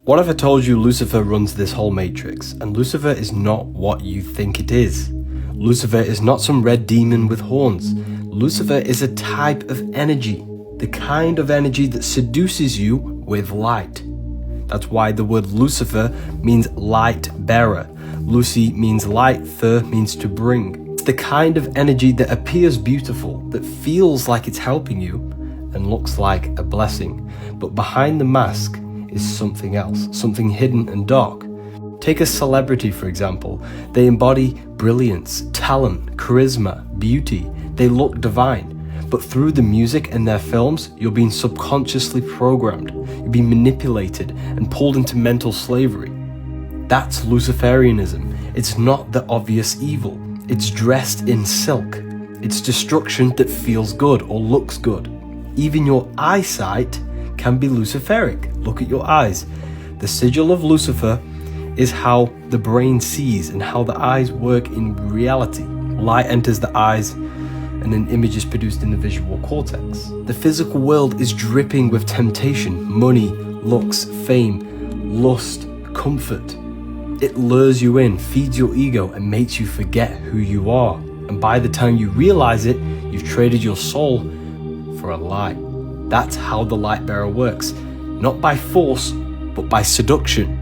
What if I told you Lucifer runs this whole matrix, and Lucifer is not what you think it is? Lucifer is not some red demon with horns. Lucifer is a type of energy, the kind of energy that seduces you with light. That's why the word Lucifer means light bearer. Lucy means light, fer means to bring. It's the kind of energy that appears beautiful, that feels like it's helping you, and looks like a blessing. But behind the mask is something else, something hidden and dark. Take a celebrity, for example. They embody brilliance, talent, charisma, beauty. They look divine. But through the music and their films, you're being subconsciously programmed. You're being manipulated and pulled into mental slavery. That's Luciferianism. It's not the obvious evil. It's dressed in silk. It's destruction that feels good or looks good. Even your eyesight can be Luciferic. Look at your eyes. The sigil of Lucifer is how the brain sees and how the eyes work in reality. Light enters the eyes and an image is produced in the visual cortex. The physical world is dripping with temptation, money, looks, fame, lust, comfort. It lures you in, feeds your ego, and makes you forget who you are. And by the time you realize it, you've traded your soul for a lie. That's how the light bearer works. Not by force, but by seduction.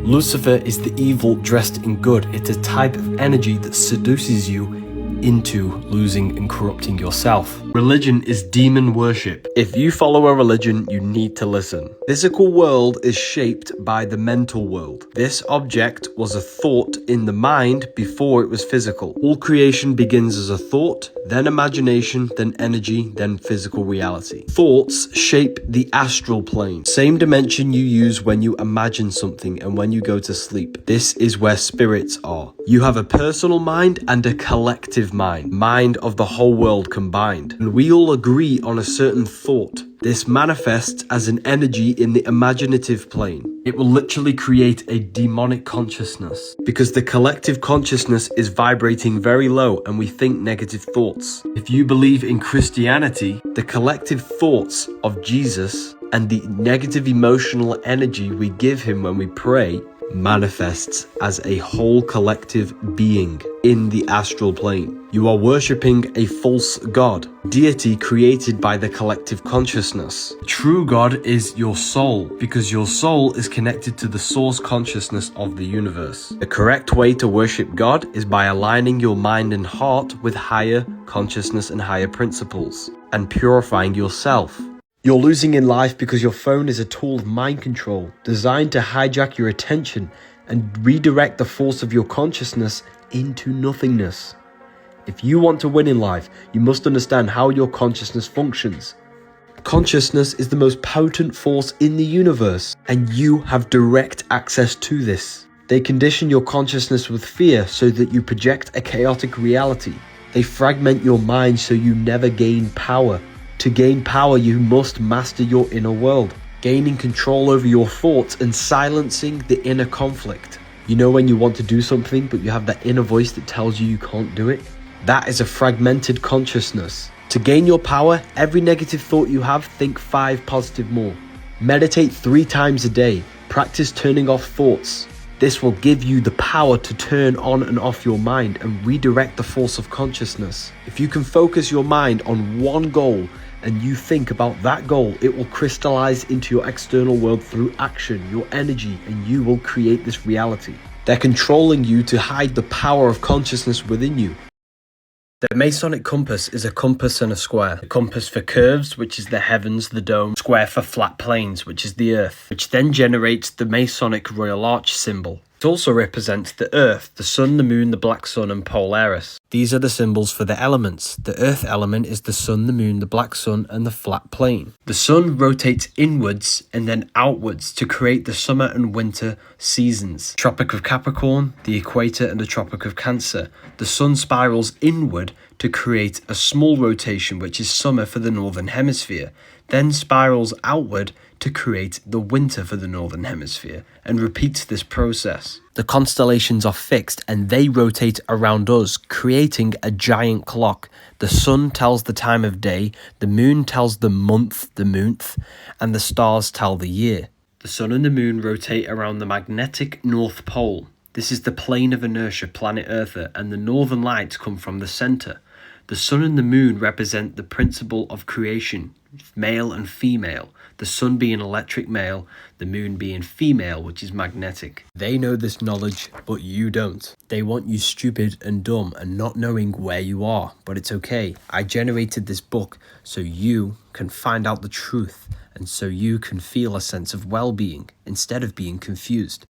Lucifer is the evil dressed in good. It's a type of energy that seduces you into losing and corrupting yourself. Religion is demon worship. If you follow a religion, you need to listen. Physical world is shaped by the mental world. This object was a thought in the mind before it was physical. All creation begins as a thought, then imagination, then energy, then physical reality. Thoughts shape the astral plane, same dimension you use when you imagine something and when you go to sleep. This is where spirits are. You have a personal mind and a collective mind of the whole world combined. And we all agree on a certain thought. This manifests as an energy in the imaginative plane. It will literally create a demonic consciousness because the collective consciousness is vibrating very low and we think negative thoughts. If you believe in Christianity, the collective thoughts of Jesus and the negative emotional energy we give him when we pray manifests as a whole collective being in the astral plane. You are worshipping a false god, deity created by the collective consciousness. True God is your soul, because your soul is connected to the source consciousness of the universe. The correct way to worship God is by aligning your mind and heart with higher consciousness and higher principles, and purifying yourself. You're losing in life because your phone is a tool of mind control, designed to hijack your attention and redirect the force of your consciousness into nothingness. If you want to win in life, you must understand how your consciousness functions. Consciousness is the most potent force in the universe, and you have direct access to this. They condition your consciousness with fear so that you project a chaotic reality. They fragment your mind so you never gain power. To gain power, you must master your inner world, gaining control over your thoughts and silencing the inner conflict. You know when you want to do something, but you have that inner voice that tells you can't do it? That is a fragmented consciousness. To gain your power, every negative thought you have, think 5 positive more. Meditate 3 times a day. Practice turning off thoughts. This will give you the power to turn on and off your mind and redirect the force of consciousness. If you can focus your mind on one goal, and you think about that goal, it will crystallize into your external world through action, your energy, and you will create this reality. They're controlling you to hide the power of consciousness within you. The Masonic compass is a compass and a square. A compass for curves, which is the heavens, the dome. Square for flat planes, which is the earth, which then generates the Masonic Royal Arch symbol. It also represents the earth, the sun, the moon, the black sun, and Polaris. These are the symbols for the elements. The earth element is the sun, the moon, the black sun, and the flat plane. The sun rotates inwards and then outwards to create the summer and winter seasons. Tropic of Capricorn, the equator, and the Tropic of Cancer. The sun spirals inward to create a small rotation, which is summer for the northern hemisphere, then spirals outward to create the winter for the northern hemisphere, and repeats this process. The constellations are fixed and they rotate around us, creating a giant clock. The sun tells the time of day, the moon tells the month, and the stars tell the year. The sun and the moon rotate around the magnetic North Pole. This is the plane of inertia, planet Earth, and the northern lights come from the center. The sun and the moon represent the principle of creation, male and female, the sun being electric male, the moon being female, which is magnetic. They know this knowledge, but you don't. They want you stupid and dumb and not knowing where you are, but it's okay. I generated this book so you can find out the truth and so you can feel a sense of well-being instead of being confused.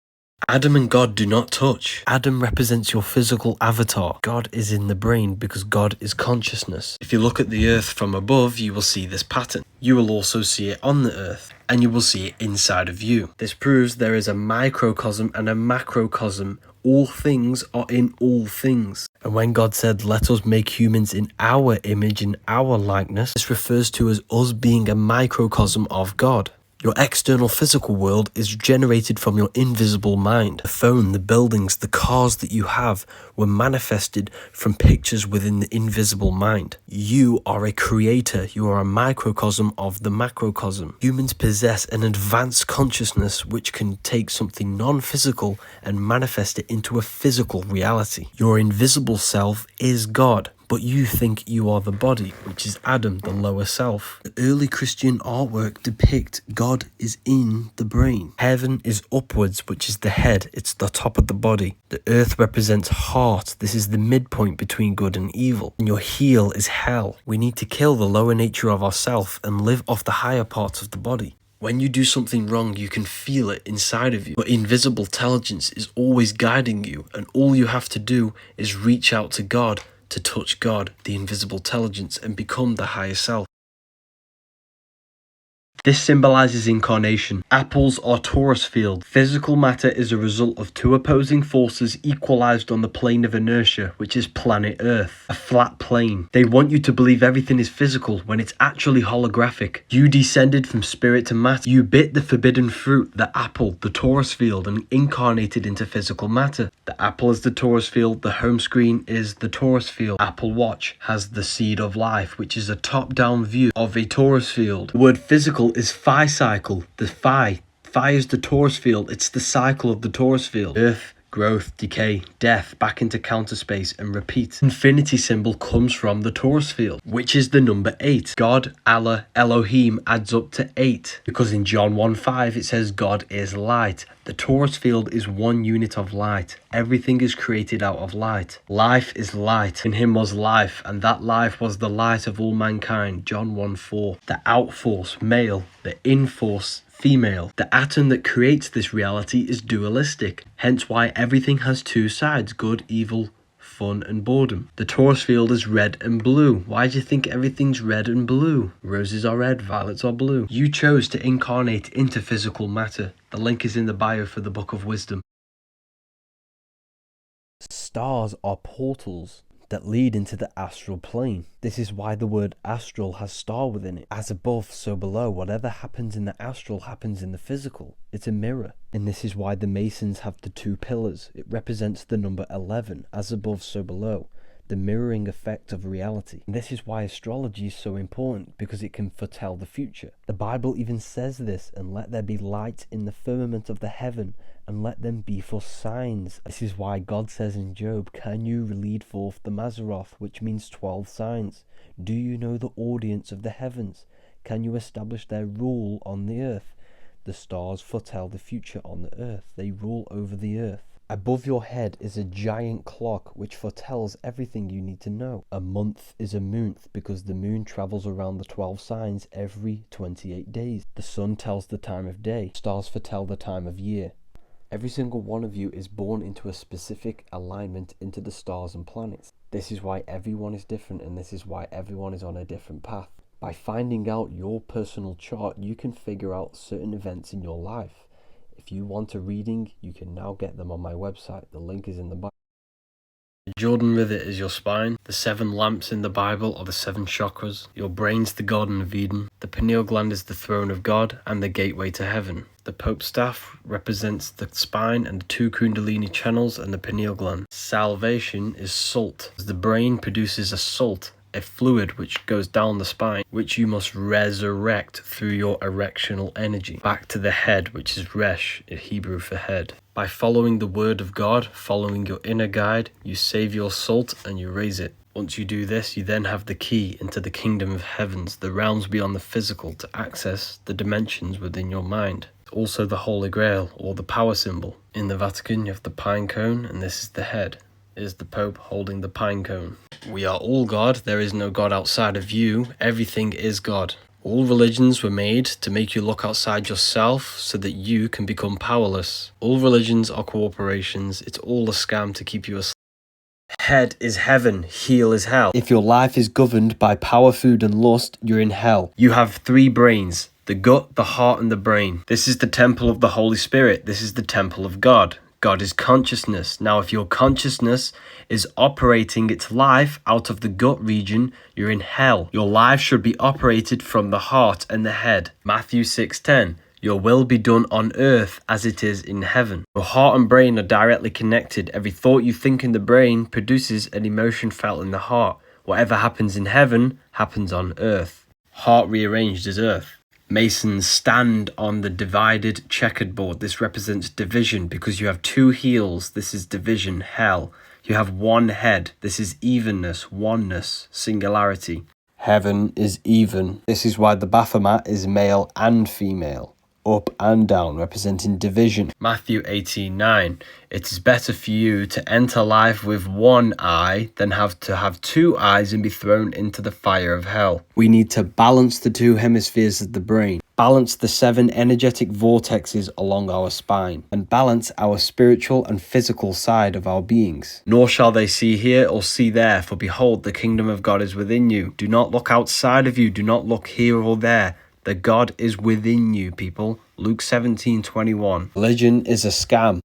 Adam and God do not touch. Adam represents your physical avatar. God is in the brain because God is consciousness. If you look at the earth from above, you will see this pattern. You will also see it on the earth, and you will see it inside of you. This proves there is a microcosm and a macrocosm. All things are in all things. And when God said, let us make humans in our image, in our likeness, this refers to as us being a microcosm of God. Your external physical world is generated from your invisible mind. The phone, the buildings, the cars that you have were manifested from pictures within the invisible mind. You are a creator. You are a microcosm of the macrocosm. Humans possess an advanced consciousness which can take something non-physical and manifest it into a physical reality. Your invisible self is God. But you think you are the body, which is Adam, the lower self. The early Christian artwork depict God is in the brain. Heaven is upwards, which is the head. It's the top of the body. The earth represents heart. This is the midpoint between good and evil. And your heel is hell. We need to kill the lower nature of ourself and live off the higher parts of the body. When you do something wrong, you can feel it inside of you. But invisible intelligence is always guiding you. And all you have to do is reach out to God, to touch God, the invisible intelligence, and become the higher self. This symbolizes incarnation. Apples are Taurus field. Physical matter is a result of two opposing forces equalized on the plane of inertia, which is planet Earth, a flat plane. They want you to believe everything is physical when it's actually holographic. You descended from spirit to matter. You bit the forbidden fruit, the apple, the Taurus field, and incarnated into physical matter. The apple is the Taurus field, the home screen is the Taurus field. Apple Watch has the seed of life, which is a top-down view of a Taurus field. The word physical is phi cycle. The phi is the Taurus field. It's the cycle of the Taurus field. Earth, growth, decay, death, back into counter space, and repeat. Infinity symbol comes from the Taurus field, which is the number 8. God, Allah, Elohim adds up to 8, because in John 1:5 it says God is light. The Taurus field is one unit of light. Everything is created out of light. Life is light. In him was life, and that life was the light of all mankind. John 1:4. The outforce, male. The inforce, female. The atom that creates this reality is dualistic, hence why everything has two sides, good, evil, fun and boredom. The Taurus field is red and blue. Why do you think everything's red and blue? Roses are red, violets are blue. You chose to incarnate into physical matter. The link is in the bio for the Book of Wisdom. Stars are portals that lead into the astral plane. This is why the word astral has star within it. As above, so below. Whatever happens in the astral happens in the physical. It's a mirror. And this is why the Masons have the 2 pillars. It represents the number 11. As above, so below. The mirroring effect of reality. And this is why astrology is so important, because it can foretell the future. The Bible even says this, and let there be light in the firmament of the heaven, and let them be for signs. This is why God says in Job, can you lead forth the Mazzaroth, which means 12 signs? Do you know the audience of the heavens? Can you establish their rule on the earth? The stars foretell the future on the earth. They rule over the earth. Above your head is a giant clock which foretells everything you need to know. A month is a moonth because the moon travels around the 12 signs every 28 days. The sun tells the time of day. Stars foretell the time of year. Every single one of you is born into a specific alignment into the stars and planets. This is why everyone is different, and this is why everyone is on a different path. By finding out your personal chart, you can figure out certain events in your life. If you want a reading, you can now get them on my website. The link is in the bio. The Jordan River is your spine. The 7 lamps in the Bible are the 7 chakras. Your brain's the Garden of Eden. The pineal gland is the throne of God and the gateway to heaven. The Pope's staff represents the spine and the 2 Kundalini channels and the pineal gland. Salvation is salt. The brain produces a salt a fluid which goes down the spine, which you must resurrect through your erectional energy back to the head, which is resh in Hebrew for head. By following the word of God, following your inner guide, you save your salt and you raise it. Once you do this, you then have the key into the kingdom of heavens, the realms beyond the physical, to access the dimensions within your mind. Also the Holy Grail, or the power symbol. In the Vatican, you have the pine cone, and this is the head. Is the Pope holding the pine cone. We are all God. There is no God outside of you. Everything is God. All religions were made to make you look outside yourself so that you can become powerless. All religions are corporations. It's all a scam to keep you asleep. Head is heaven, heel is hell. If your life is governed by power, food and lust, you're in hell. You have 3 brains, the gut, the heart and the brain. This is the temple of the Holy Spirit. This is the temple of God. God is consciousness. Now, if your consciousness is operating its life out of the gut region, you're in hell. Your life should be operated from the heart and the head. Matthew 6:10. Your will be done on earth as it is in heaven. Your heart and brain are directly connected. Every thought you think in the brain produces an emotion felt in the heart. Whatever happens in heaven happens on earth. Heart rearranged as earth. Masons stand on the divided checkered board. This represents division because you have 2 heels. This is division, hell. You have 1 head. This is evenness, oneness, singularity. Heaven is even. This is why the Baphomet is male and female. Up and down, representing division. Matthew 18:9. It is better for you to enter life with 1 eye than have to have 2 eyes and be thrown into the fire of hell. We need to balance the 2 hemispheres of the brain, balance the 7 energetic vortexes along our spine, and balance our spiritual and physical side of our beings. Nor shall they see here or see there, for behold, the kingdom of God is within you. Do not look outside of you, do not look here or there. The God is within you, people. Luke 17:21. Religion is a scam.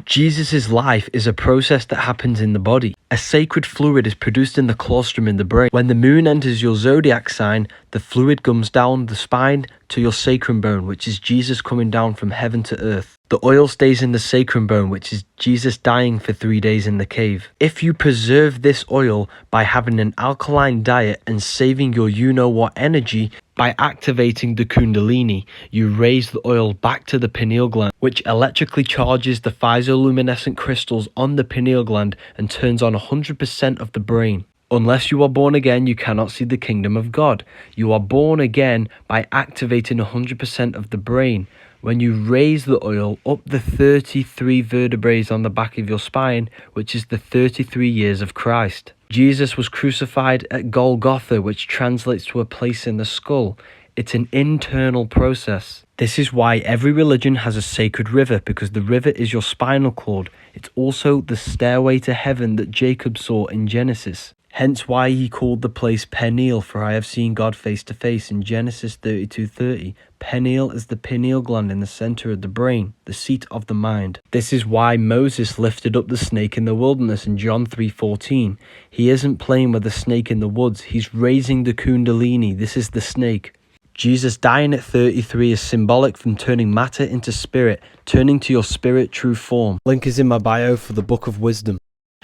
Jesus' life is a process that happens in the body. A sacred fluid is produced in the colostrum in the brain. When the moon enters your zodiac sign, the fluid comes down the spine to your sacrum bone, which is Jesus coming down from heaven to earth. The oil stays in the sacrum bone, which is Jesus dying for 3 days in the cave. If you preserve this oil by having an alkaline diet and saving your you-know-what energy, by activating the kundalini, you raise the oil back to the pineal gland, which electrically charges the phytoluminescent crystals on the pineal gland and turns on 100% of the brain. Unless you are born again, you cannot see the kingdom of God. You are born again by activating 100% of the brain. When you raise the oil up the 33 vertebrae on the back of your spine, which is the 33 years of Christ. Jesus was crucified at Golgotha, which translates to a place in the skull. It's an internal process. This is why every religion has a sacred river, because the river is your spinal cord. It's also the stairway to heaven that Jacob saw in Genesis. Hence why he called the place Peniel, for I have seen God face to face in Genesis 32:30. Peniel is the pineal gland in the center of the brain, the seat of the mind. This is why Moses lifted up the snake in the wilderness in John 3:14. He isn't playing with the snake in the woods, he's raising the kundalini. This is the snake. Jesus dying at 33 is symbolic from turning matter into spirit, turning to your spirit true form. Link is in my bio for the Book of Wisdom.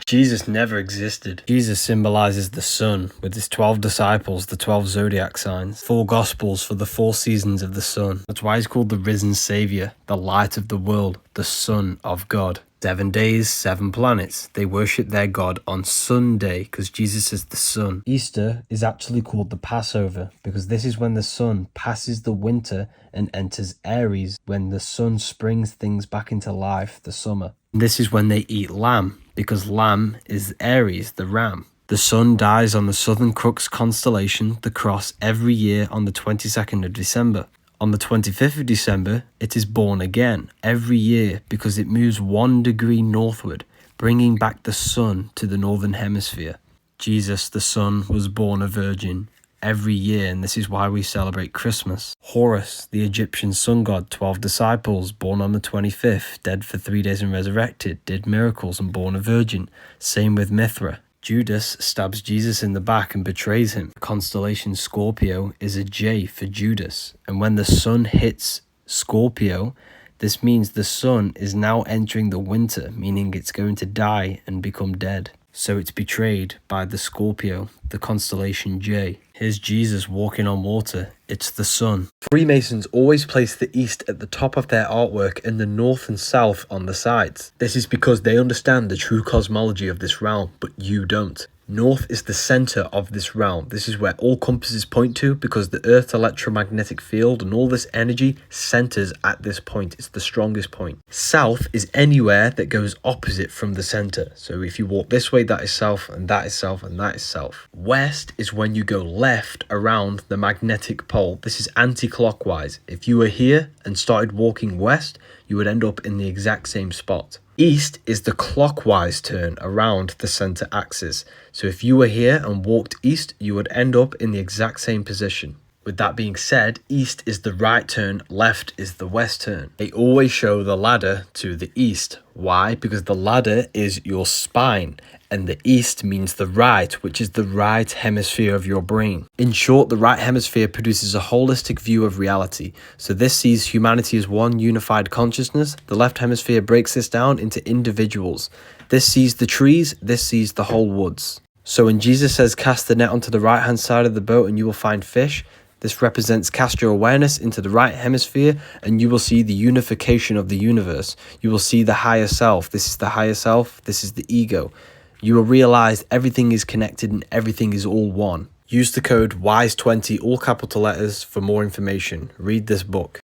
Jesus never existed. Jesus symbolizes the sun, with his 12 disciples, the 12 zodiac signs, 4 gospels for the 4 seasons of the sun. That's why he's called the risen savior, the light of the world, the Son of God. 7 days, 7 planets. They worship their God on Sunday because Jesus is the sun. Easter is actually called the Passover because this is when the sun passes the winter and enters Aries, when the sun springs things back into life, the summer. This is when they eat lamb, because lamb is Aries, the ram. The sun dies on the Southern Crux constellation, the cross, every year on the 22nd of December. On the 25th of December, it is born again, every year, because it moves 1 degree northward, bringing back the sun to the northern hemisphere. Jesus, the Son, was born a virgin every year, and this is why we celebrate Christmas. Horus, the Egyptian sun god, 12 disciples, born on the 25th, dead for 3 days and resurrected, did miracles and born a virgin. Same with Mithra. Judas stabs Jesus in the back and betrays him. The constellation Scorpio is a J for Judas, and when the sun hits Scorpio, this means the sun is now entering the winter, meaning it's going to die and become dead. So it's betrayed by the Scorpio, the constellation J. Here's Jesus walking on water. It's the sun. Freemasons always place the east at the top of their artwork and the north and south on the sides. This is because they understand the true cosmology of this realm, but you don't. North is the center of this realm. This is where all compasses point to, because the Earth's electromagnetic field and all this energy centers at this point. It's the strongest point. South is anywhere that goes opposite from the center. So if you walk this way, that is south, and that is south, and that is south. West is when you go left around the magnetic pole. This is anti-clockwise. If you were here and started walking west, you would end up in the exact same spot. East is the clockwise turn around the center axis. So if you were here and walked east, you would end up in the exact same position. With that being said, east is the right turn, left is the west turn. They always show the ladder to the east. Why? Because the ladder is your spine, and the east means the right, which is the right hemisphere of your brain. In short, the right hemisphere produces a holistic view of reality. So this sees humanity as one unified consciousness. The left hemisphere breaks this down into individuals. This sees the trees, this sees the whole woods. So when Jesus says, cast the net onto the right hand side of the boat and you will find fish, this represents cast your awareness into the right hemisphere and you will see the unification of the universe. You will see the higher self. This is the higher self. This is the ego. You will realize everything is connected and everything is all one. Use the code WISE20, all capital letters, for more information. Read this book.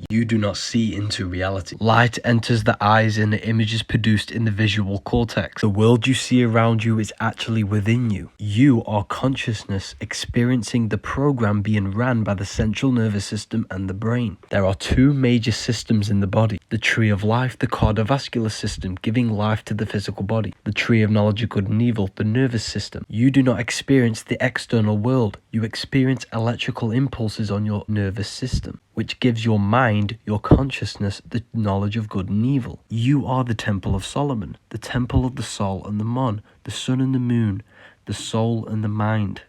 You do not see into reality. Light enters the eyes and the image is produced in the visual cortex. The world you see around you is actually within you. You are consciousness experiencing the program being ran by the central nervous system and the brain. There are two major systems in the body. The tree of life, the cardiovascular system, giving life to the physical body. The tree of knowledge of good and evil, the nervous system. You do not experience the external world. You experience electrical impulses on your nervous system, which gives your mind, your consciousness, the knowledge of good and evil. You are the Temple of Solomon, the temple of the soul and the mon, the sun and the moon, the soul and the mind.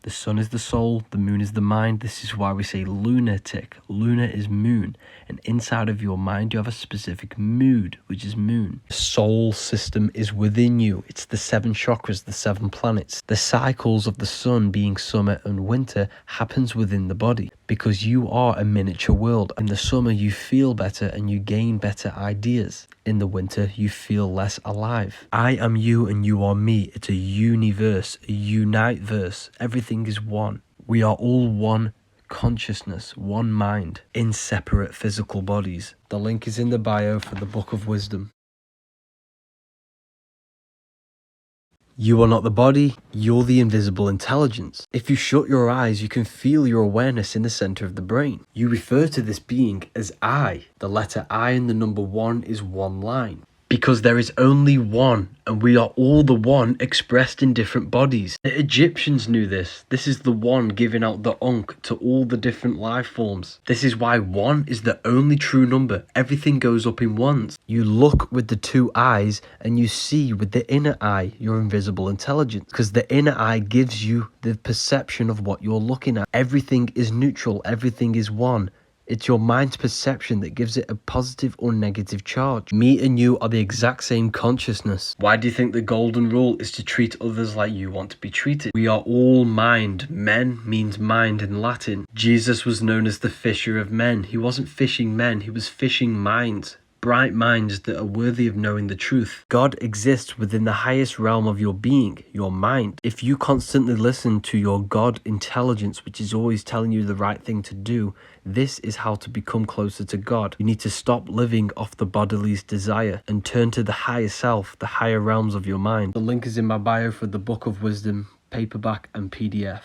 The sun is the soul, the moon is the mind. This is why we say lunatic. Luna is moon. And inside of your mind, you have a specific mood, which is moon. The soul system is within you. It's the 7 chakras, the 7 planets. The cycles of the sun being summer and winter happens within the body, because you are a miniature world. In the summer, you feel better and you gain better ideas. In the winter, you feel less alive. I am you and you are me. It's a universe, a unite verse. Everything is one. We are all one consciousness, one mind, in separate physical bodies. The link is in the bio for the Book of Wisdom. You are not the body, you're the invisible intelligence. If you shut your eyes, you can feel your awareness in the center of the brain. You refer to this being as I. The letter I and the number 1 is one line. Because there is only one, and we are all the one expressed in different bodies. The Egyptians knew this. This is the one giving out the Ankh to all the different life forms. This is why 1 is the only true number. Everything goes up in ones. You look with the 2 eyes and you see with the inner eye your invisible intelligence, because the inner eye gives you the perception of what you're looking at. Everything is neutral. Everything is one. It's your mind's perception that gives it a positive or negative charge. Me and you are the exact same consciousness. Why do you think the golden rule is to treat others like you want to be treated? We are all mind. Men means mind in Latin. Jesus was known as the fisher of men. He wasn't fishing men, he was fishing minds. Bright minds that are worthy of knowing the truth. God exists within the highest realm of your being, your mind. If you constantly listen to your God intelligence, which is always telling you the right thing to do, this is how to become closer to God. You need to stop living off the body's desire and turn to the higher self, the higher realms of your mind. The link is in my bio for the Book of Wisdom, paperback and PDF.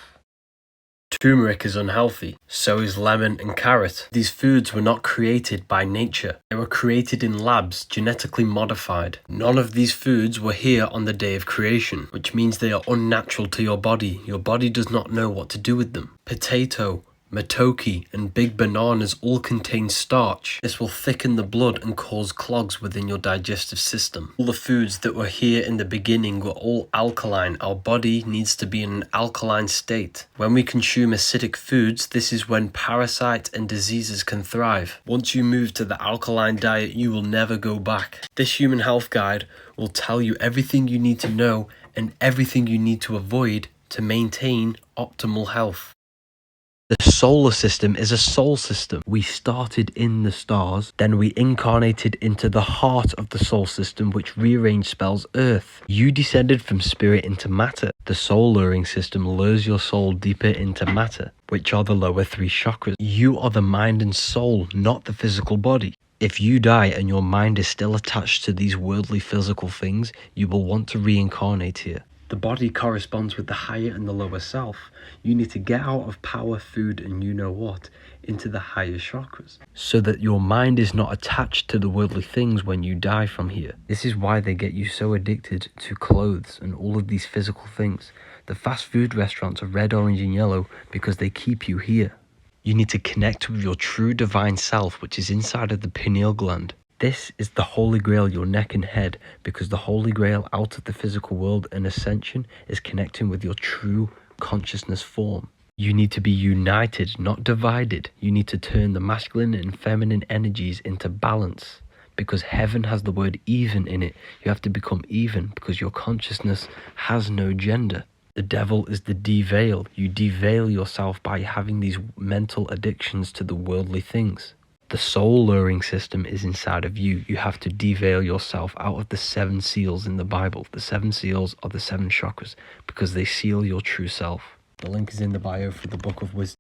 Turmeric is unhealthy, so is lemon and carrot. These foods were not created by nature. They were created in labs, genetically modified. None of these foods were here on the day of creation, which means they are unnatural to your body. Your body does not know what to do with them. Potato, Matoki and big bananas all contain starch. This will thicken the blood and cause clogs within your digestive system. All the foods that were here in the beginning were all alkaline. Our body needs to be in an alkaline state. When we consume acidic foods, this is when parasites and diseases can thrive. Once you move to the alkaline diet, you will never go back. This human health guide will tell you everything you need to know and everything you need to avoid to maintain optimal health. The solar system is a soul system. We started in the stars, then we incarnated into the heart of the soul system, which rearranged spells Earth. You descended from spirit into matter. The soul luring system lures your soul deeper into matter, which are the lower three chakras. You are the mind and soul, not the physical body. If you die and your mind is still attached to these worldly physical things, you will want to reincarnate here. The body corresponds with the higher and the lower self. You need to get out of power, food, and you know what, into the higher chakras, so that your mind is not attached to the worldly things when you die from here. This is why they get you so addicted to clothes and all of these physical things. The fast food restaurants are red, orange, and yellow because they keep you here. You need to connect with your true divine self, which is inside of the pineal gland. This is the Holy Grail, your neck and head, because the Holy Grail out of the physical world and ascension is connecting with your true consciousness form. You need to be united, not divided. You need to turn the masculine and feminine energies into balance, because heaven has the word even in it. You have to become even because your consciousness has no gender. The devil is the deveil. You deveil yourself by having these mental addictions to the worldly things. The soul luring system is inside of you. You have to deveil yourself out of the 7 seals in the Bible. The 7 seals are the 7 chakras because they seal your true self. The link is in the bio for the Book of Wisdom.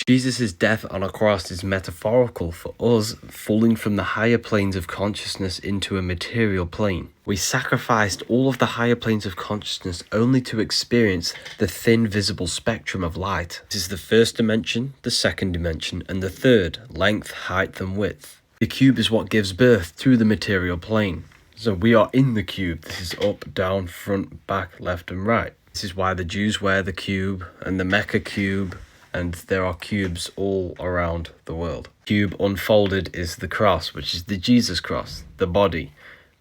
Jesus' death on a cross is metaphorical for us falling from the higher planes of consciousness into a material plane. We sacrificed all of the higher planes of consciousness only to experience the thin visible spectrum of light. This is the first dimension, the second dimension, and the third, length, height, and width. The cube is what gives birth to the material plane. So we are in the cube. This is up, down, front, back, left, and right. This is why the Jews wear the cube and the Mecca cube, and there are cubes all around the world. Cube unfolded is the cross, which is the Jesus cross, the body,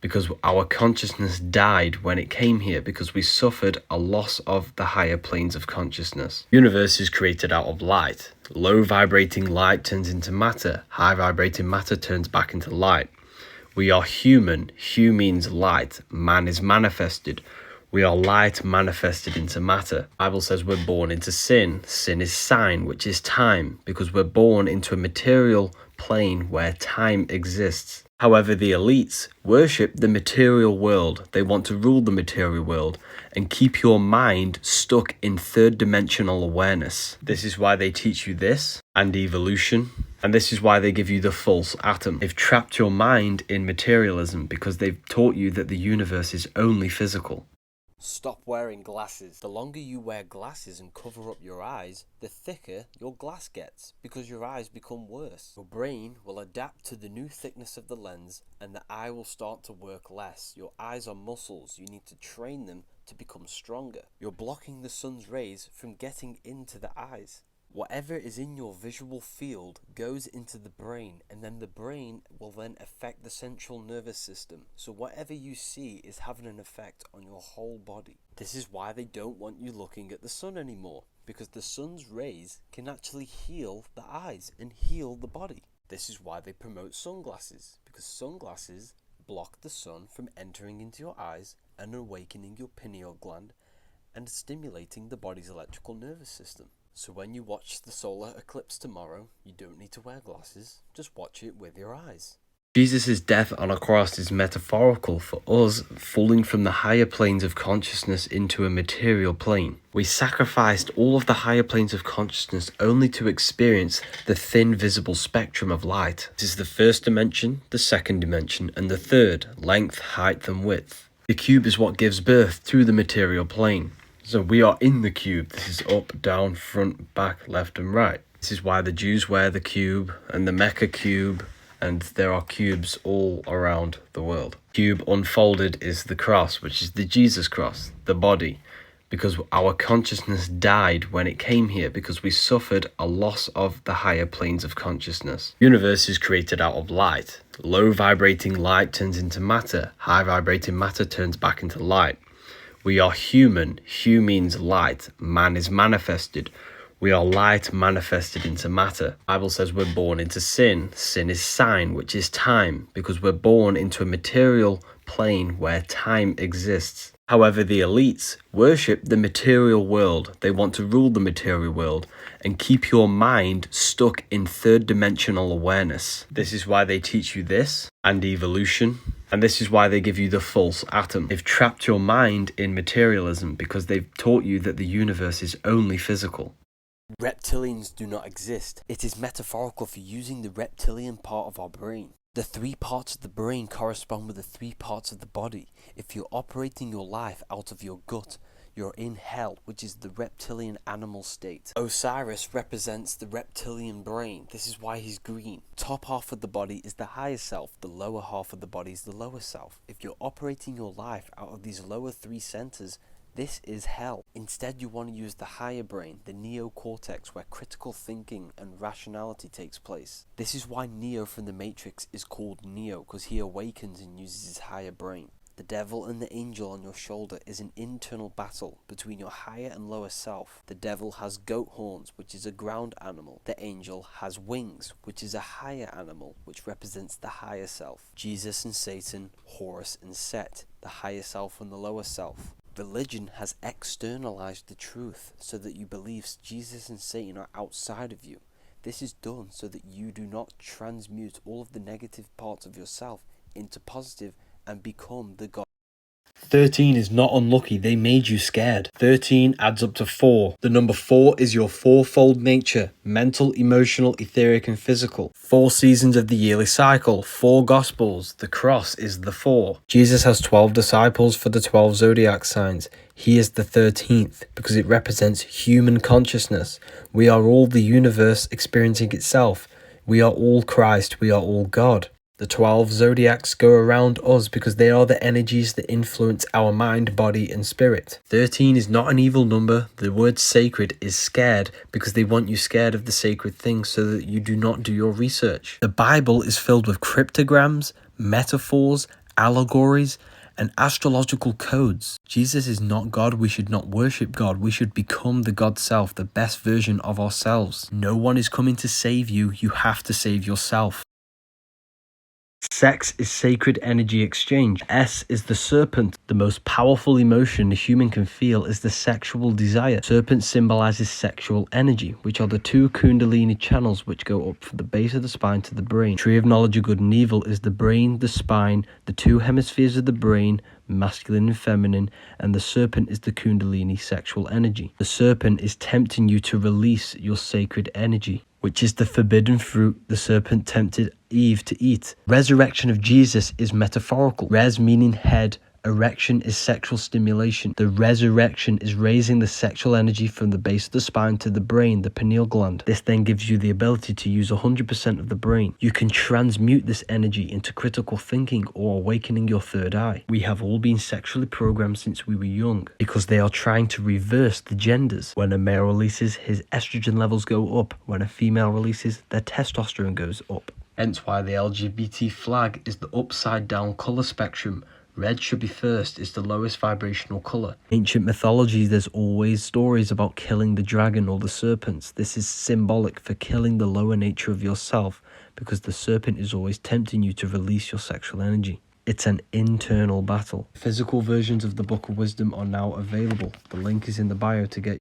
because our consciousness died when it came here, because we suffered a loss of the higher planes of consciousness. Universe is created out of light. Low vibrating light turns into matter. High vibrating matter turns back into light. We are human. Hu means light. Man is manifested. We are light manifested into matter. The Bible says we're born into sin. Sin is sign, which is time, because we're born into a material plane where time exists. However, the elites worship the material world. They want to rule the material world and keep your mind stuck in third dimensional awareness. This is why they teach you this and evolution. And this is why they give you the false atom. They've trapped your mind in materialism because they've taught you that the universe is only physical. Stop wearing glasses. The longer you wear glasses and cover up your eyes, the thicker your glass gets, because your eyes become worse. Your brain will adapt to the new thickness of the lens, and the eye will start to work less. Your eyes are muscles. You need to train them to become stronger. You're blocking the sun's rays from getting into the eyes. Whatever is in your visual field goes into the brain, and then the brain will then affect the central nervous system. So whatever you see is having an effect on your whole body. This is why they don't want you looking at the sun anymore, because the sun's rays can actually heal the eyes and heal the body. This is why they promote sunglasses, because sunglasses block the sun from entering into your eyes and awakening your pineal gland and stimulating the body's electrical nervous system. So when you watch the solar eclipse tomorrow, you don't need to wear glasses, just watch it with your eyes. Jesus' death on a cross is metaphorical for us falling from the higher planes of consciousness into a material plane. We sacrificed all of the higher planes of consciousness only to experience the thin visible spectrum of light. This is the first dimension, the second dimension, and the third, length, height, and width. The cube is what gives birth to the material plane. So we are in the cube. This is up, down, front, back, left, and right. This is why the Jews wear the cube and the Mecca cube, and there are cubes all around the world. Cube unfolded is the cross, which is the Jesus cross, the body, because our consciousness died when it came here, because we suffered a loss of the higher planes of consciousness. Universe is created out of light. Low vibrating light turns into matter. High vibrating matter turns back into light. We are human. Hu means light. Man is manifested. We are light manifested into matter. The Bible says we're born into sin. Sin is sign, which is time, because we're born into a material plane where time exists. However, the elites worship the material world. They want to rule the material world and keep your mind stuck in third dimensional awareness. This is why they teach you this and evolution. And this is why they give you the false atom. They've trapped your mind in materialism because they've taught you that the universe is only physical. Reptilians do not exist. It is metaphorical for using the reptilian part of our brain. The 3 parts of the brain correspond with the 3 parts of the body. If you're operating your life out of your gut, you're in hell, which is the reptilian animal state. Osiris represents the reptilian brain. This is why he's green. Top half of the body is the higher self. The lower half of the body is the lower self. If you're operating your life out of these lower 3 centers, this is hell. Instead, you want to use the higher brain, the neocortex, where critical thinking and rationality takes place. This is why Neo from the Matrix is called Neo, because he awakens and uses his higher brain. The devil and the angel on your shoulder is an internal battle between your higher and lower self. The devil has goat horns, which is a ground animal. The angel has wings, which is a higher animal, which represents the higher self. Jesus and Satan, Horus and Set, the higher self and the lower self. Religion has externalized the truth so that you believe Jesus and Satan are outside of you. This is done so that you do not transmute all of the negative parts of yourself into positive and become the God. 13 is not unlucky, they made you scared. 13 adds up to 4. The number 4 is your fourfold nature: mental, emotional, etheric and physical. 4 seasons of the yearly cycle, 4 gospels. The cross is the 4. Jesus has 12 disciples for the 12 zodiac signs. He is the 13th because it represents human consciousness. We are all the universe experiencing itself. We are all Christ, we are all God. The 12 zodiacs go around us because they are the energies that influence our mind, body and spirit. 13 is not an evil number. The word sacred is scared because they want you scared of the sacred things so that you do not do your research. The Bible is filled with cryptograms, metaphors, allegories and astrological codes. Jesus is not God. We should not worship God. We should become the God self, the best version of ourselves. No one is coming to save you. You have to save yourself. Sex is sacred energy exchange. S is the serpent. The most powerful emotion a human can feel is the sexual desire. Serpent symbolizes sexual energy, which are the 2 kundalini channels which go up from the base of the spine to the brain. Tree of knowledge of good and evil is the brain, the spine, the 2 hemispheres of the brain, masculine and feminine, and the serpent is the kundalini sexual energy. The serpent is tempting you to release your sacred energy, which is the forbidden fruit the serpent tempted Eve to eat. Resurrection of Jesus is metaphorical. Res meaning head, erection is sexual stimulation. The resurrection is raising the sexual energy from the base of the spine to the brain, the pineal gland. This then gives you the ability to use 100% of the brain. You can transmute this energy into critical thinking or awakening your third eye. We have all been sexually programmed since we were young because they are trying to reverse the genders. When a male releases, his estrogen levels go up. When a female releases, their testosterone goes up. Hence why the LGBT flag is the upside down colour spectrum. Red should be first, it's the lowest vibrational colour. Ancient mythology, there's always stories about killing the dragon or the serpents. This is symbolic for killing the lower nature of yourself because the serpent is always tempting you to release your sexual energy. It's an internal battle. Physical versions of the Book of Wisdom are now available. The link is in the bio to get.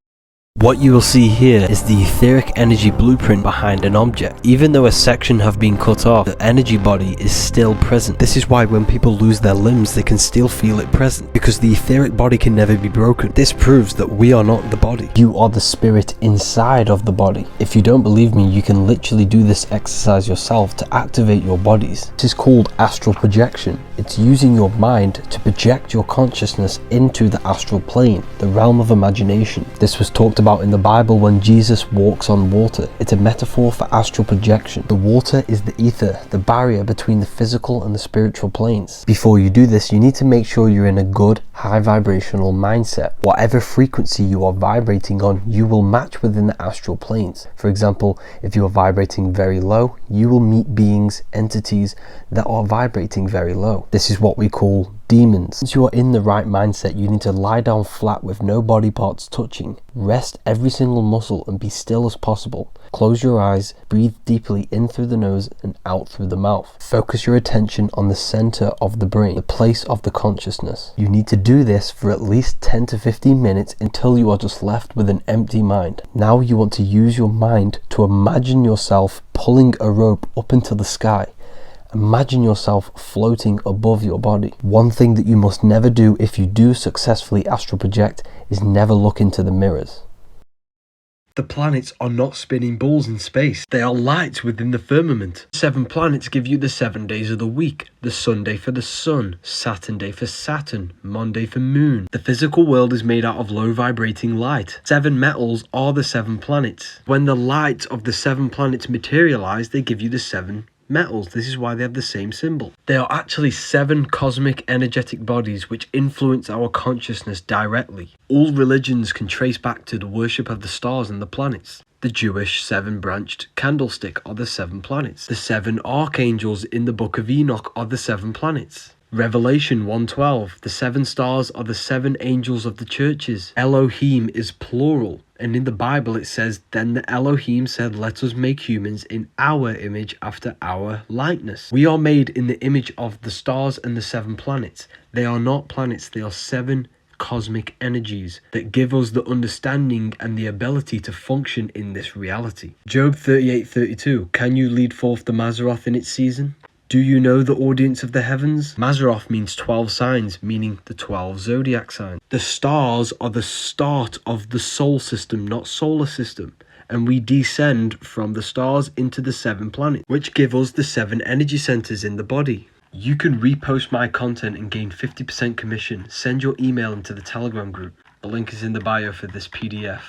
What you will see here is the etheric energy blueprint behind an object. Even though a section have been cut off, the energy body is still present. This is why when people lose their limbs, they can still feel it present, because the etheric body can never be broken. This proves that we are not the body. You are the spirit inside of the body. If you don't believe me, you can literally do this exercise yourself to activate your bodies. This is called astral projection. It's using your mind to project your consciousness into the astral plane, the realm of imagination. This was talked about in the Bible when Jesus walks on water. It's a metaphor for astral projection. The water is the ether, the barrier between the physical and the spiritual planes. Before you do this, you need to make sure you're in a good, high vibrational mindset. Whatever frequency you are vibrating on, you will match within the astral planes. For example, if you are vibrating very low, you will meet beings, entities that are vibrating very low. This is what we call demons. Once you are in the right mindset, you need to lie down flat with no body parts touching. Rest every single muscle and be still as possible. Close your eyes, breathe deeply in through the nose and out through the mouth. Focus your attention on the center of the brain, the place of the consciousness. You need to do this for at least 10 to 15 minutes until you are just left with an empty mind. Now you want to use your mind to imagine yourself pulling a rope up into the sky. Imagine yourself floating above your body. One thing that you must never do if you do successfully astral project is never look into the mirrors. The planets are not spinning balls in space. They are lights within the firmament. 7 planets give you the 7 days of the week. The Sunday for the sun, Saturn day for Saturn, Monday for moon. The physical world is made out of low vibrating light. 7 metals are the 7 planets. When the light of the 7 planets materialize, they give you the 7 metals. This is why they have the same symbol. They are actually 7 cosmic energetic bodies which influence our consciousness directly. All religions can trace back to the worship of the stars and the planets. The Jewish 7-branched candlestick are the 7 planets. The 7 archangels in the book of Enoch are the 7 planets. Revelation 1:12, the 7 stars are the 7 angels of the churches. Elohim is plural, and in the Bible it says, "Then the Elohim said, let us make humans in our image after our likeness." We are made in the image of the stars and the 7 planets. They are not planets, they are 7 cosmic energies that give us the understanding and the ability to function in this reality. Job 38:32, can you lead forth the Mazzaroth in its season? Do you know the audience of the heavens? Mazzaroth means 12 signs, meaning the 12 zodiac signs. The stars are the start of the solar system, not solar system. And we descend from the stars into the 7 planets, which give us the 7 energy centers in the body. You can repost my content and gain 50% commission. Send your email into the Telegram group. The link is in the bio for this PDF.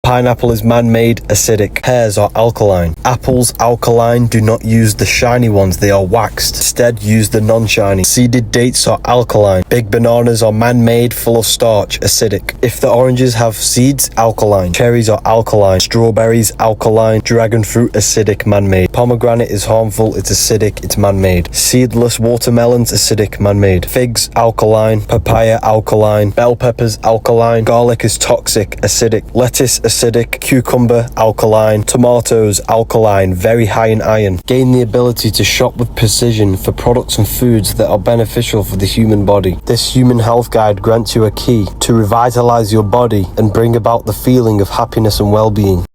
Pineapple is man-made, acidic. Pears are alkaline. Apples, alkaline. Do not use the shiny ones, they are waxed. Instead, use the non-shiny. Seeded dates are alkaline. Big bananas are man-made, full of starch, acidic. If the oranges have seeds, alkaline. Cherries are alkaline. Strawberries, alkaline. Dragon fruit, acidic, man-made. Pomegranate is harmful, it's acidic, it's man-made. Seedless watermelons, acidic, man-made. Figs, alkaline. Papaya, alkaline. Bell peppers, alkaline. Garlic is toxic, acidic. Lettuce, acidic. Cucumber, alkaline. Tomatoes, alkaline, very high in iron. Gain the ability to shop with precision for products and foods that are beneficial for the human body. This human health guide grants you a key to revitalize your body and bring about the feeling of happiness and well-being.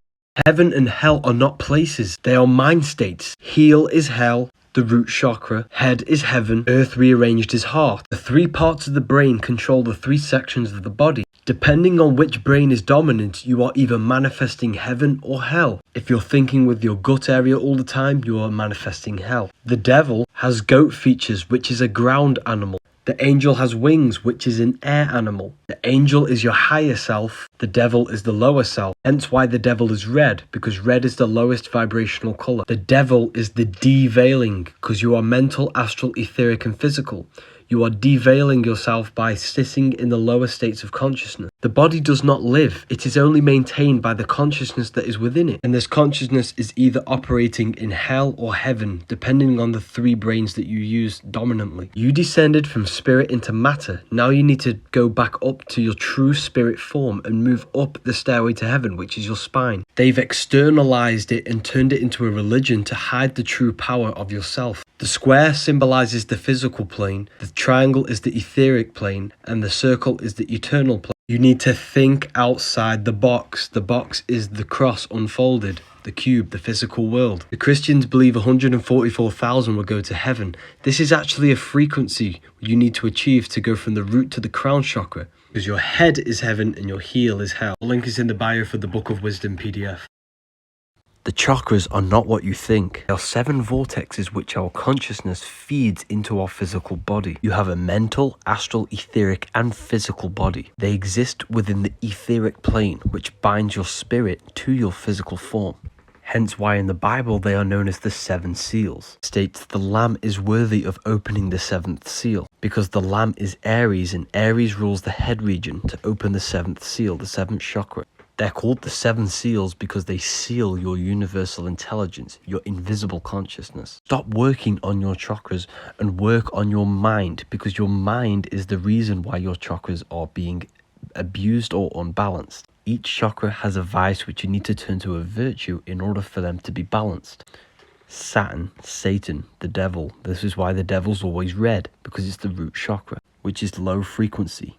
Heaven and hell are not places, they are mind states. Heel is hell, the root chakra. Head is heaven, earth rearranged is heart. The 3 parts of the brain control the 3 sections of the body. Depending on which brain is dominant, you are either manifesting heaven or hell. If you're thinking with your gut area all the time, you are manifesting hell. The devil has goat features, which is a ground animal. The angel has wings, which is an air animal. The angel is your higher self, the devil is the lower self. Hence why the devil is red, because red is the lowest vibrational color. The devil is the deveiling, because you are mental, astral, etheric, and physical. You are deveiling yourself by sitting in the lower states of consciousness. The body does not live. It is only maintained by the consciousness that is within it. And this consciousness is either operating in hell or heaven, depending on the 3 brains that you use dominantly. You descended from spirit into matter. Now you need to go back up to your true spirit form and move up the stairway to heaven, which is your spine. They've externalized it and turned it into a religion to hide the true power of yourself. The square symbolizes the physical plane, the triangle is the etheric plane, and the circle is the eternal plane. You need to think outside the box. The box is the cross unfolded, the cube, the physical world. The Christians believe 144,000 will go to heaven. This is actually a frequency you need to achieve to go from the root to the crown chakra, because your head is heaven and your heel is hell. The link is in the bio for the Book of Wisdom PDF. The chakras are not what you think. They are 7 vortexes which our consciousness feeds into our physical body. You have a mental, astral, etheric, and physical body. They exist within the etheric plane, which binds your spirit to your physical form. Hence why in the Bible they are known as the 7 seals. It states the Lamb is worthy of opening the 7th seal. because the lamb is Aries, and Aries rules the head region to open the 7th seal, the 7th chakra. They're called the 7 seals because they seal your universal intelligence, your invisible consciousness. Stop working on your chakras and work on your mind, because your mind is the reason why your chakras are being abused or unbalanced. Each chakra has a vice which you need to turn to a virtue in order for them to be balanced. Saturn, Satan, the devil. This is why the devil's always red, because it's the root chakra, which is low frequency.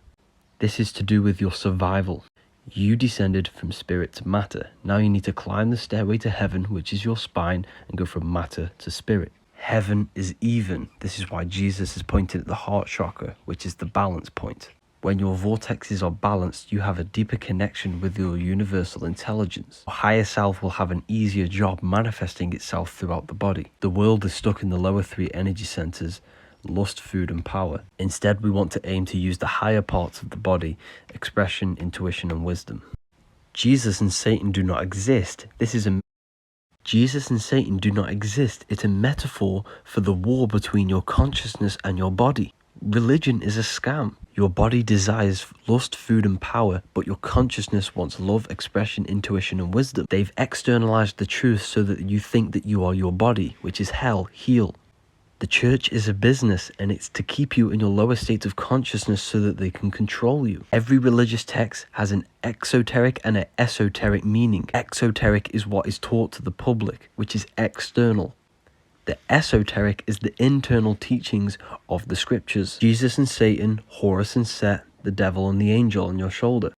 This is to do with your survival. You descended from spirit to matter. Now you need to climb the stairway to heaven, which is your spine, and go from matter to spirit. Heaven is even. This is why Jesus is pointed at the heart chakra, which is the balance point. When your vortexes are balanced, you have a deeper connection with your universal intelligence. Your higher self will have an easier job manifesting itself throughout the body. The world is stuck in the lower 3 energy centers, lust, food, and power. Instead, we want to aim to use the higher parts of the body, expression, intuition, and wisdom. Jesus and Satan do not exist. Jesus and Satan do not exist. It's a metaphor for the war between your consciousness and your body. Religion is a scam. Your body desires lust, food, and power, but your consciousness wants love, expression, intuition, and wisdom. They've externalized the truth so that you think that you are your body, which is hell, heal. The church is a business, and it's to keep you in your lower states of consciousness so that they can control you. Every religious text has an exoteric and an esoteric meaning. Exoteric is what is taught to the public, which is external. The esoteric is the internal teachings of the scriptures. Jesus and Satan, Horus and Set, the devil and the angel on your shoulder.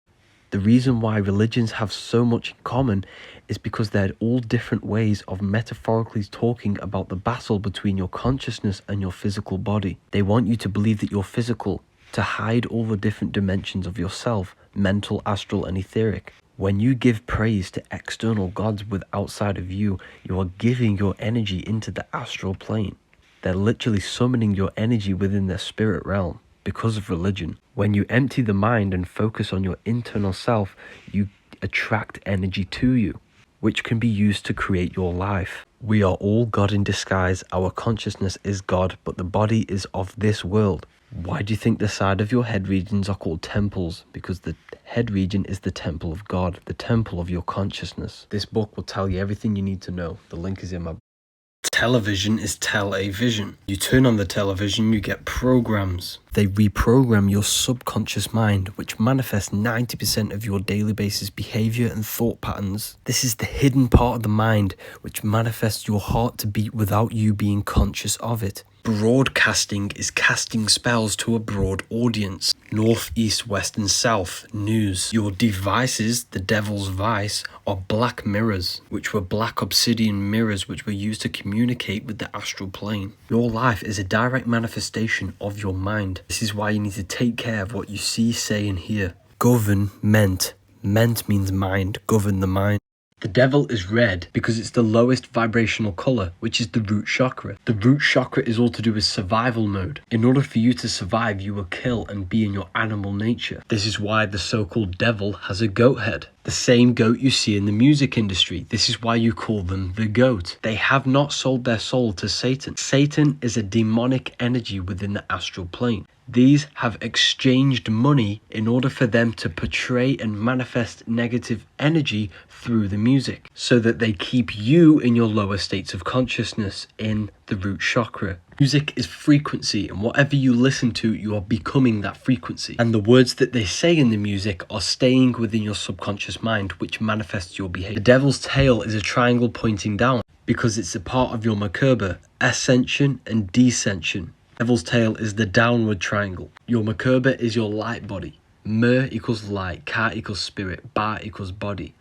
The reason why religions have so much in common is because they're all different ways of metaphorically talking about the battle between your consciousness and your physical body. They want you to believe that you're physical, to hide all the different dimensions of yourself, mental, astral, and etheric. When you give praise to external gods with outside of you, you are giving your energy into the astral plane. They're literally summoning your energy within their spirit realm because of religion. When you empty the mind and focus on your internal self, you attract energy to you, which can be used to create your life. We are all God in disguise. Our consciousness is God, but the body is of this world. Why do you think the side of your head regions are called temples? Because the head region is the temple of God, the temple of your consciousness. This book will tell you everything you need to know. The link is in my... Television is tele-vision. You turn on the television, you get programs. They reprogram your subconscious mind, which manifests 90% of your daily basis behavior and thought patterns. This is the hidden part of the mind, which manifests your heart to beat without you being conscious of it. Broadcasting is casting spells to a broad audience. North, east, west, and south. News. Your devices, the devil's vice, are black mirrors, which were black obsidian mirrors which were used to communicate with the astral plane. Your life is a direct manifestation of your mind. This is why you need to take care of what you see, say, and hear. Government. Ment means mind. Govern the mind. The devil is red because it's the lowest vibrational color, which is the root chakra. The root chakra is all to do with survival mode. In order for you to survive, you will kill and be in your animal nature. This is why the so-called devil has a goat head. The same goat you see in the music industry. This is why you call them the goat. They have not sold their soul to Satan. Satan is a demonic energy within the astral plane. These have exchanged money in order for them to portray and manifest negative energy through the music, so that they keep you in your lower states of consciousness in the root chakra. Music is frequency, and whatever you listen to, you are becoming that frequency. And the words that they say in the music are staying within your subconscious mind, which manifests your behavior. The devil's tail is a triangle pointing down because it's a part of your Merkaba, ascension and descension. Devil's tail is the downward triangle. Your Merkaba is your light body. Mer equals light, Ka equals spirit, Ba equals body.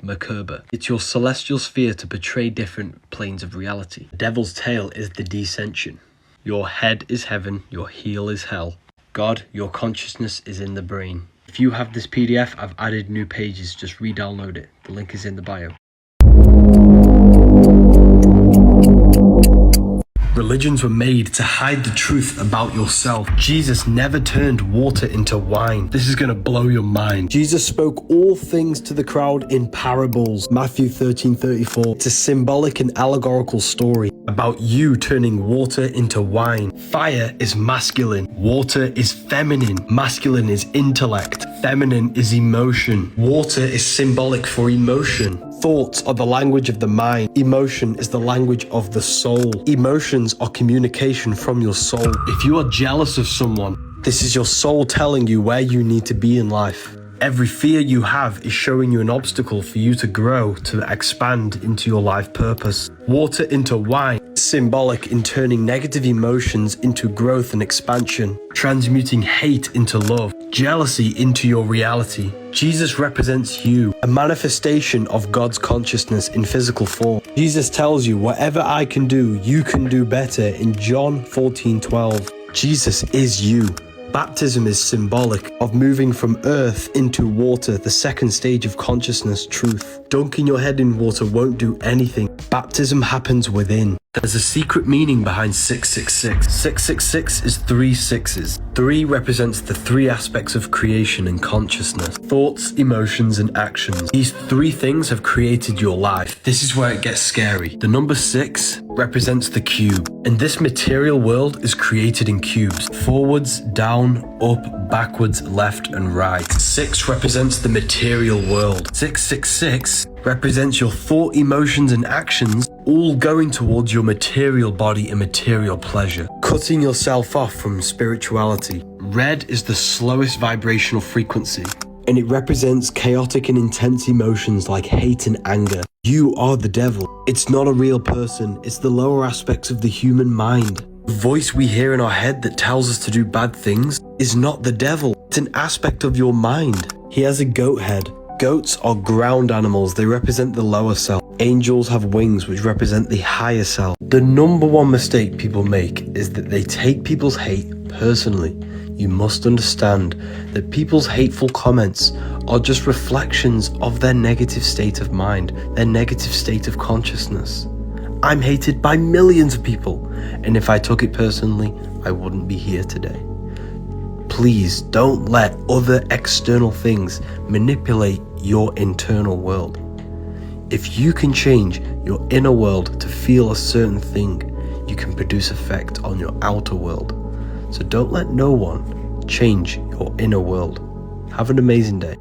Merkaba. It's your celestial sphere to portray different planes of reality. The devil's tail is the descension. Your head is heaven, your heel is hell. God, your consciousness is in the brain. If you have this PDF, I've added new pages. Just re-download it. The link is in the bio. Religions were made to hide the truth about yourself. Jesus never turned water into wine. This is going to blow your mind. Jesus spoke all things to the crowd in parables. Matthew 13:34. It's a symbolic and allegorical story. about you turning water into wine. Fire is masculine, water is feminine. Masculine is intellect, feminine is emotion. Water is symbolic for emotion. Thoughts are the language of the mind. Emotion is the language of the soul. Emotions are communication from your soul. If you are jealous of someone, this is your soul telling you where you need to be in life. Every fear you have is showing you an obstacle for you to grow, to expand into your life purpose. Water into wine is symbolic in turning negative emotions into growth and expansion, transmuting hate into love, jealousy into your reality. Jesus represents you, a manifestation of God's consciousness in physical form. Jesus tells you, whatever I can do, you can do better in John 14:12. Jesus is you. Baptism is symbolic of moving from earth into water, the second stage of consciousness, truth. Dunking your head in water won't do anything. Baptism happens within. There's a secret meaning behind 666. 666 is 3 sixes. 3 represents the 3 aspects of creation and consciousness: thoughts, emotions, and actions. These 3 things have created your life. This is where it gets scary. The number 6 represents the cube, and this material world is created in cubes: forwards, down, up, backwards, left, and right. 6 represents the material world. 666 represents your thought, emotions, and actions, all going towards your material body and material pleasure, cutting yourself off from spirituality. Red is the slowest vibrational frequency, and it represents chaotic and intense emotions like hate and anger. You are the devil. It's not a real person, it's the lower aspects of the human mind. The voice we hear in our head that tells us to do bad things is not the devil, it's an aspect of your mind. He has a goat head. Goats are ground animals, they represent the lower self. Angels have wings, which represent the higher self. The number one mistake people make is that they take people's hate personally. You must understand that people's hateful comments are just reflections of their negative state of mind, their negative state of consciousness. I'm hated by millions of people, and if I took it personally, I wouldn't be here today. Please don't let other external things manipulate your internal world. If you can change your inner world to feel a certain thing, you can produce effect on your outer world. So don't let no one change your inner world. Have an amazing day.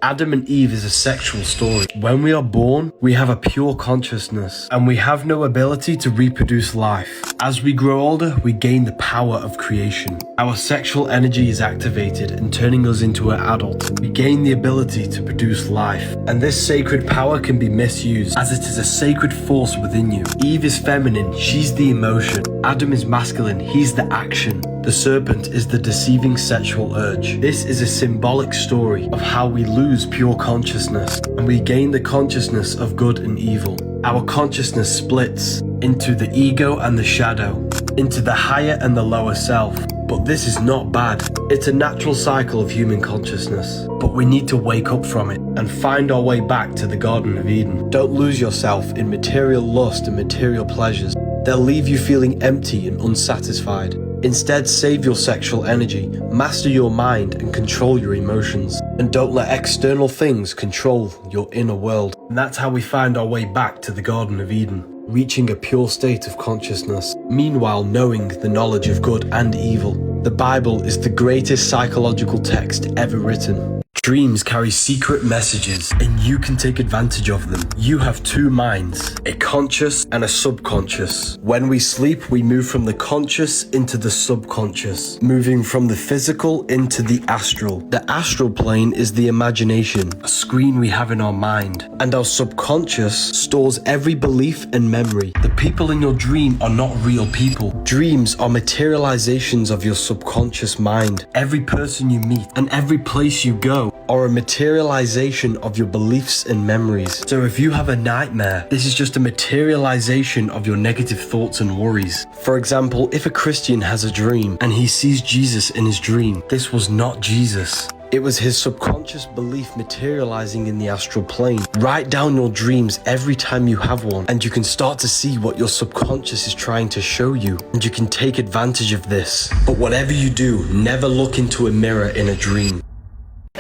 Adam and Eve is a sexual story. When we are born, we have a pure consciousness, and we have no ability to reproduce life. As we grow older, we gain the power of creation. Our sexual energy is activated and turning us into an adult. We gain the ability to produce life, and this sacred power can be misused as it is a sacred force within you. Eve is feminine, she's the emotion. Adam is masculine, he's the action. The serpent is the deceiving sexual urge. This is a symbolic story of how we lose pure consciousness and we gain the consciousness of good and evil. Our consciousness splits into the ego and the shadow, into the higher and the lower self. But this is not bad. It's a natural cycle of human consciousness. But we need to wake up from it and find our way back to the Garden of Eden. Don't lose yourself in material lust and material pleasures. They'll leave you feeling empty and unsatisfied. Instead, save your sexual energy, master your mind and control your emotions. And don't let external things control your inner world. And that's how we find our way back to the Garden of Eden, reaching a pure state of consciousness, meanwhile knowing the knowledge of good and evil. The Bible is the greatest psychological text ever written. Dreams carry secret messages, and you can take advantage of them. You have 2 minds, a conscious and a subconscious. When we sleep, we move from the conscious into the subconscious, moving from the physical into the astral. The astral plane is the imagination, a screen we have in our mind, and our subconscious stores every belief and memory. The people in your dream are not real people. Dreams are materializations of your subconscious mind. Every person you meet and every place you go are a materialization of your beliefs and memories. So if you have a nightmare, this is just a materialization of your negative thoughts and worries. For example, if a Christian has a dream and he sees Jesus in his dream, this was not Jesus. It was his subconscious belief materializing in the astral plane. Write down your dreams every time you have one, and you can start to see what your subconscious is trying to show you, and you can take advantage of this. But whatever you do, never look into a mirror in a dream.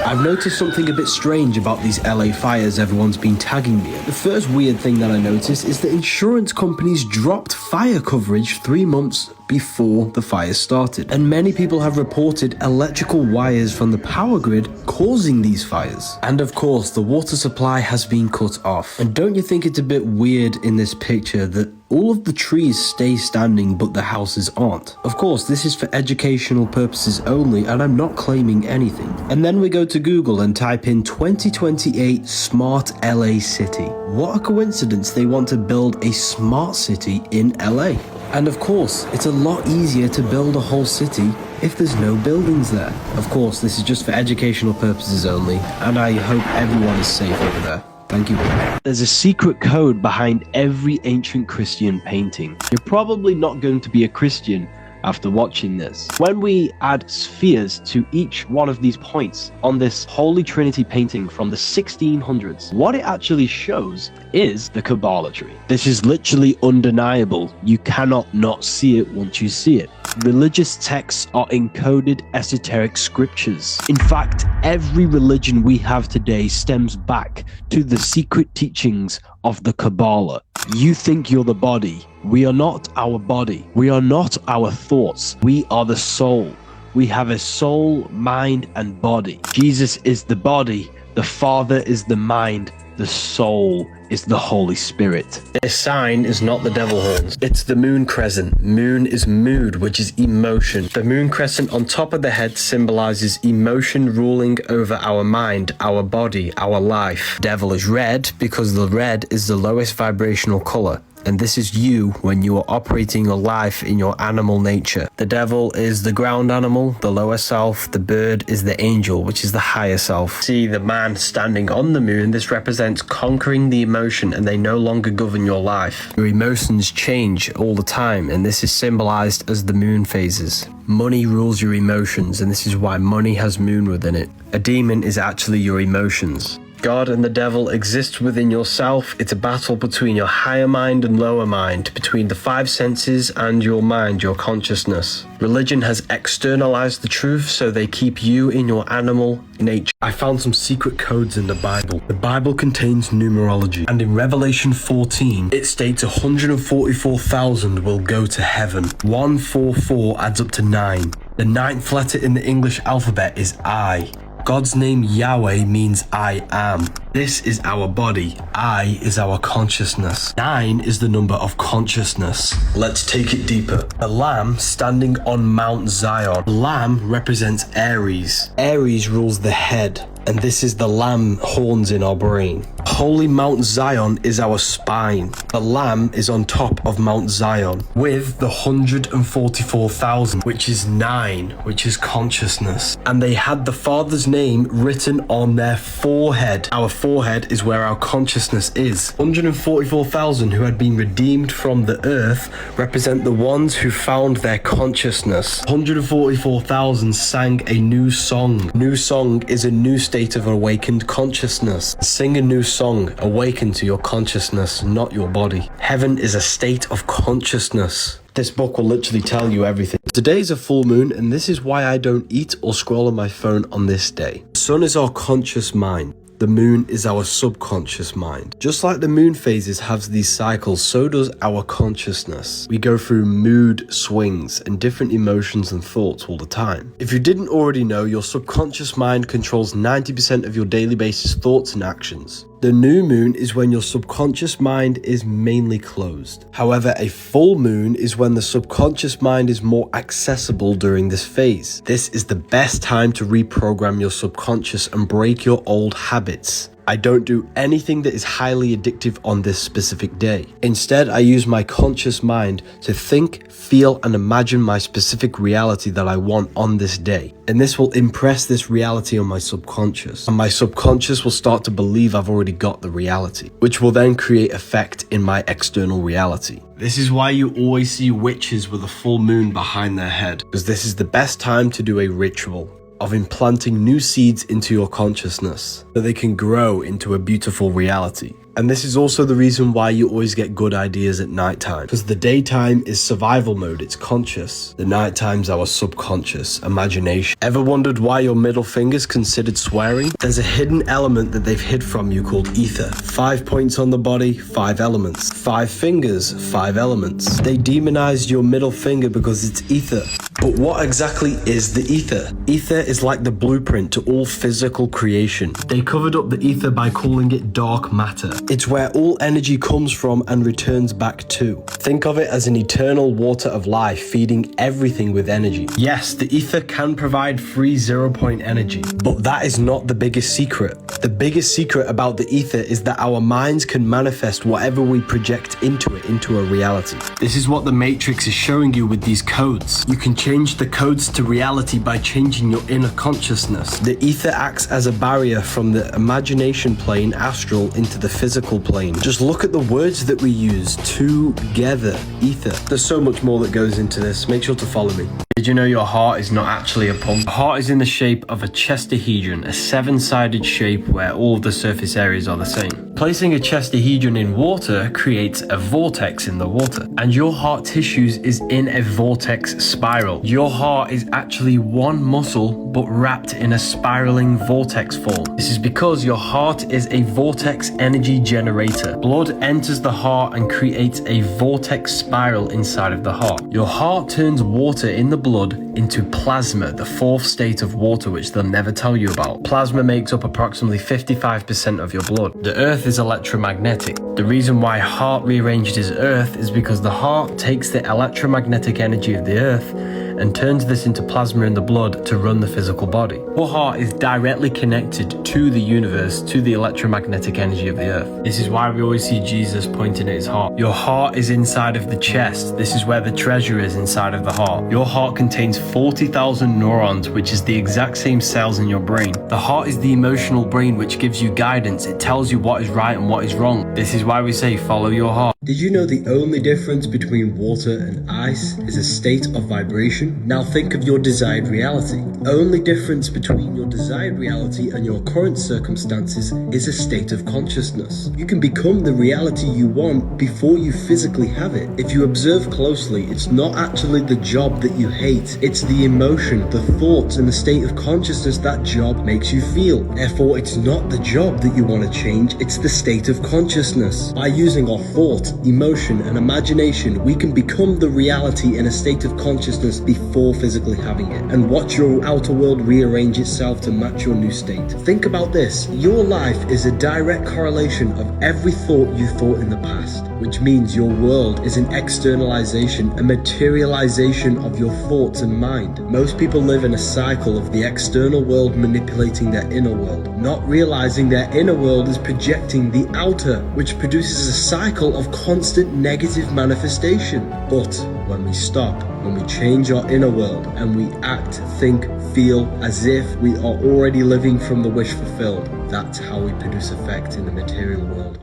I've noticed something a bit strange about these LA fires everyone's been tagging me in. The first weird thing that I noticed is that insurance companies dropped fire coverage 3 months before the fire started. And many people have reported electrical wires from the power grid causing these fires. And of course, the water supply has been cut off. And don't you think it's a bit weird in this picture that all of the trees stay standing but the houses aren't? Of course, this is for educational purposes only, and I'm not claiming anything. And then we go to Google and type in 2028 Smart LA City. What a coincidence they want to build a smart city in LA. And of course, it's a lot easier to build a whole city if there's no buildings there. Of course, this is just for educational purposes only, and I hope everyone is safe over there. Thank you. There's a secret code behind every ancient Christian painting. You're probably not going to be a Christian after watching this. When we add spheres to each one of these points on this Holy Trinity painting from the 1600s, what it actually shows is the Kabbalah tree. This is literally undeniable. You cannot not see it once you see it. Religious texts are encoded esoteric scriptures. In fact, every religion we have today stems back to the secret teachings of the Kabbalah. You think you're the body. We are not our body. We are not our thoughts. We are the soul. We have a soul, mind, and body. Jesus is the body. The Father is the mind. The soul is the Holy Spirit. This sign is not the devil horns. It's the moon crescent. Moon is mood, which is emotion. The moon crescent on top of the head symbolizes emotion ruling over our mind, our body, our life. Devil is red because the red is the lowest vibrational color. And this is you when you are operating your life in your animal nature. The devil is the ground animal, the lower self. The bird is the angel, which is the higher self. See the man standing on the moon. This represents conquering the emotion, and they no longer govern your life. Your emotions change all the time, and this is symbolized as the moon phases. Money rules your emotions, and this is why money has moon within it. A demon is actually your emotions. God and the devil exist within yourself. It's a battle between your higher mind and lower mind, between the five senses and your mind, your consciousness. Religion has externalized the truth, so they keep you in your animal nature. I found some secret codes in the Bible. The Bible contains numerology, and in Revelation 14, it states 144,000 will go to heaven. 144 adds up to 9. The 9th letter in the English alphabet is I. God's name Yahweh means I am. This is our body. I is our consciousness. 9 is the number of consciousness. Let's take it deeper. A lamb standing on Mount Zion. The lamb represents Aries. Aries rules the head, and this is the lamb horns in our brain. Holy Mount Zion is our spine. The lamb is on top of Mount Zion with the 144,000, which is 9, which is consciousness. And they had the Father's name written on their forehead. Our forehead is where our consciousness is. 144,000 who had been redeemed from the earth represent the ones who found their consciousness. 144,000 sang a new song. New song is a new state of awakened consciousness. Sing a new song. Awaken to your consciousness, not your body. Heaven is a state of consciousness. This book will literally tell you everything. Today is a full moon, and this is why I don't eat or scroll on my phone on this day. The sun is our conscious mind. The moon is our subconscious mind. Just like the moon phases have these cycles, so does our consciousness. We go through mood swings and different emotions and thoughts all the time. If you didn't already know, your subconscious mind controls 90% of your daily basis thoughts and actions. The new moon is when your subconscious mind is mainly closed. However, a full moon is when the subconscious mind is more accessible during this phase. This is the best time to reprogram your subconscious and break your old habits. I don't do anything that is highly addictive on this specific day. Instead, I use my conscious mind to think, feel, and imagine my specific reality that I want on this day. And this will impress this reality on my subconscious. And my subconscious will start to believe I've already got the reality, which will then create effect in my external reality. This is why you always see witches with a full moon behind their head, because this is the best time to do a ritual of implanting new seeds into your consciousness so they can grow into a beautiful reality. And this is also the reason why you always get good ideas at nighttime, because the daytime is survival mode, it's conscious. The nighttime's our subconscious, imagination. Ever wondered why your middle finger's considered swearing? There's a hidden element that they've hid from you called ether. 5 points on the body, 5 elements. 5 fingers, 5 elements. They demonized your middle finger because it's ether. But what exactly is the ether? Ether is like the blueprint to all physical creation. They covered up the ether by calling it dark matter. It's where all energy comes from and returns back to. Think of it as an eternal water of life feeding everything with energy. Yes, the ether can provide free 0-point energy, but that is not the biggest secret. The biggest secret about the ether is that our minds can manifest whatever we project into it into a reality. This is what the Matrix is showing you with these codes. You can change the codes to reality by changing your inner consciousness. The ether acts as a barrier from the imagination plane, astral, into the physical plane. Just look at the words that we use. Together. Ether. There's so much more that goes into this. Make sure to follow me. Did you know your heart is not actually a pump? The heart is in the shape of a chestahedron, a 7-sided shape where all of the surface areas are the same. Placing a chestahedron in water creates a vortex in the water, and your heart tissues is in a vortex spiral. Your heart is actually one muscle but wrapped in a spiraling vortex form. This is because your heart is a vortex energy generator. Blood enters the heart and creates a vortex spiral inside of the heart. Your heart turns water in the blood into plasma, the 4th state of water, which they'll never tell you about. Plasma makes up approximately 55% of your blood. The earth is electromagnetic. The reason why heart rearranged is earth is because the heart takes the electromagnetic energy of the earth and turns this into plasma in the blood to run the physical body. Your heart is directly connected to the universe, to the electromagnetic energy of the earth. This is why we always see Jesus pointing at his heart. Your heart is inside of the chest. This is where the treasure is, inside of the heart. Your heart contains 40,000 neurons, which is the exact same cells in your brain. The heart is the emotional brain which gives you guidance. It tells you what is right and what is wrong. This is why we say follow your heart. Did you know the only difference between water and ice is a state of vibration? Now think of your desired reality. Only difference between your desired reality and your current circumstances is a state of consciousness. You can become the reality you want before you physically have it. If you observe closely, it's not actually the job that you hate. It's the emotion, the thoughts, and the state of consciousness that job makes you feel. Therefore, it's not the job that you want to change, it's the state of consciousness. By using our thought, emotion, and imagination, we can become the reality in a state of consciousness before physically having it, and watch your outer world rearrange itself to match your new state. Think about this. Your life is a direct correlation of every thought you thought in the past, which means your world is an externalization, a materialization of your thoughts and mind. Most people live in a cycle of the external world manipulating their inner world, not realizing their inner world is projecting the outer, which produces a cycle of constant negative manifestation. But when we stop, when we change our inner world and we act, think, feel as if we are already living from the wish fulfilled, that's how we produce effect in the material world.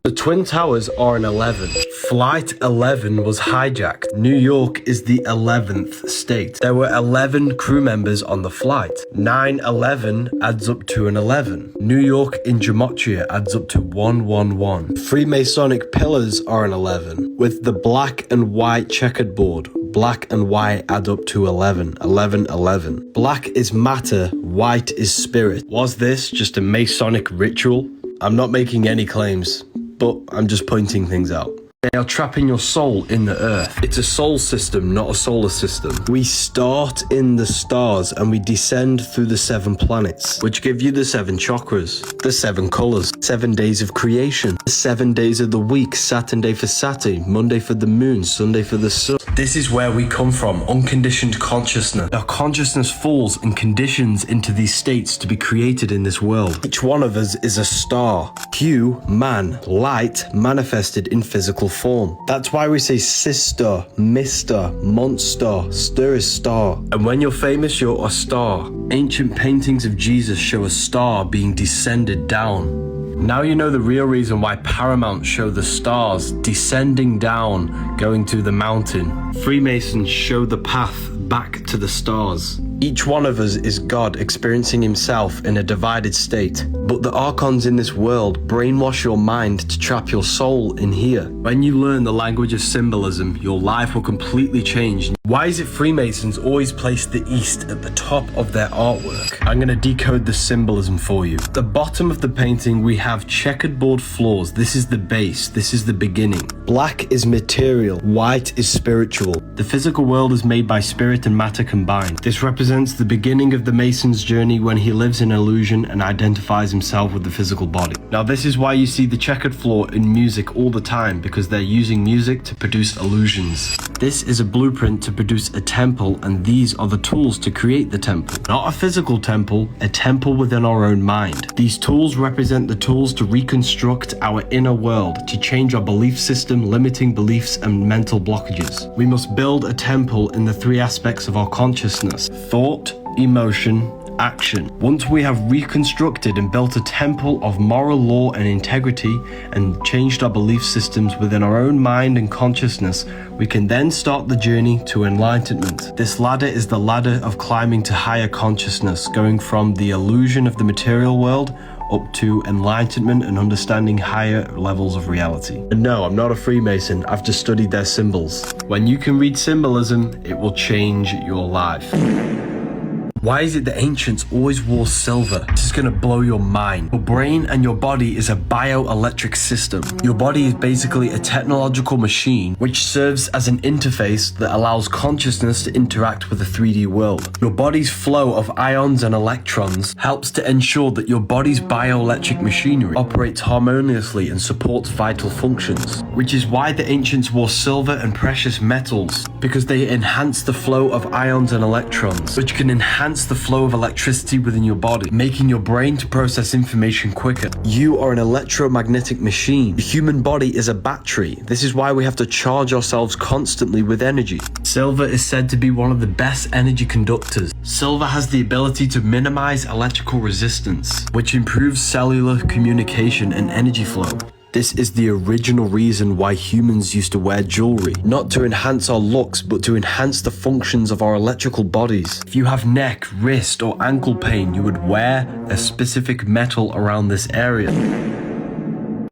The Twin Towers are an 11. Flight 11 was hijacked. New York is the 11th state. There were 11 crew members on the flight. 9/11 adds up to an 11. New York in gematria adds up to 111. Freemasonic pillars are an 11. With the black and white checkered board, black and white add up to 11. 11, 11. Black is matter, white is spirit. Was this just a Masonic ritual? I'm not making any claims, but I'm just pointing things out. They are trapping your soul in the earth. It's a soul system, not a solar system. We start in the stars and we descend through the 7 planets, which give you the 7 chakras, the 7 colors, 7 days of creation, the 7 days of the week, Saturday for Saturn, Monday for the moon, Sunday for the sun. This is where we come from, unconditioned consciousness. Our consciousness falls and conditions into these states to be created in this world. Each one of us is a star. Q, man, light, manifested in physical form. That's why we say sister, mister, monster, stir is star. And when you're famous, you're a star. Ancient paintings of Jesus show a star being descended down. Now you know the real reason why Paramount show the stars descending down, going to the mountain. Freemasons show the path back to the stars. Each one of us is God experiencing himself in a divided state. But the archons in this world brainwash your mind to trap your soul in here. When you learn the language of symbolism, your life will completely change. Why is it Freemasons always place the East at the top of their artwork? I'm going to decode the symbolism for you. At the bottom of the painting, we have checkered board floors. This is the base. This is the beginning. Black is material. White is spiritual. The physical world is made by spirit and matter combined. This represents the beginning of the Mason's journey when he lives in illusion and identifies himself with the physical body. Now, this is why you see the checkered floor in music all the time, because they're using music to produce illusions. This is a blueprint to produce a temple, and these are the tools to create the temple. Not a physical temple, a temple within our own mind. These tools represent the tools to reconstruct our inner world, to change our belief system, limiting beliefs and mental blockages. We must build a temple in the three aspects of our consciousness: thought, emotion, action. Once we have reconstructed and built a temple of moral law and integrity and changed our belief systems within our own mind and consciousness, we can then start the journey to enlightenment. This ladder is the ladder of climbing to higher consciousness, going from the illusion of the material world up to enlightenment and understanding higher levels of reality. And no, I'm not a Freemason, I've just studied their symbols. When you can read symbolism, it will change your life. Why is it the ancients always wore silver? This is gonna blow your mind. Your brain and your body is a bioelectric system. Your body is basically a technological machine which serves as an interface that allows consciousness to interact with the 3D world. Your body's flow of ions and electrons helps to ensure that your body's bioelectric machinery operates harmoniously and supports vital functions. Which is why the ancients wore silver and precious metals, because they enhance the flow of ions and electrons, which can enhance the flow of electricity within your body, making your brain to process information quicker. You are an electromagnetic machine. The human body is a battery. This is why we have to charge ourselves constantly with energy. Silver is said to be one of the best energy conductors. Silver has the ability to minimize electrical resistance, which improves cellular communication and energy flow. This is the original reason why humans used to wear jewelry, not to enhance our looks, but to enhance the functions of our electrical bodies. If you have neck, wrist, or ankle pain, you would wear a specific metal around this area.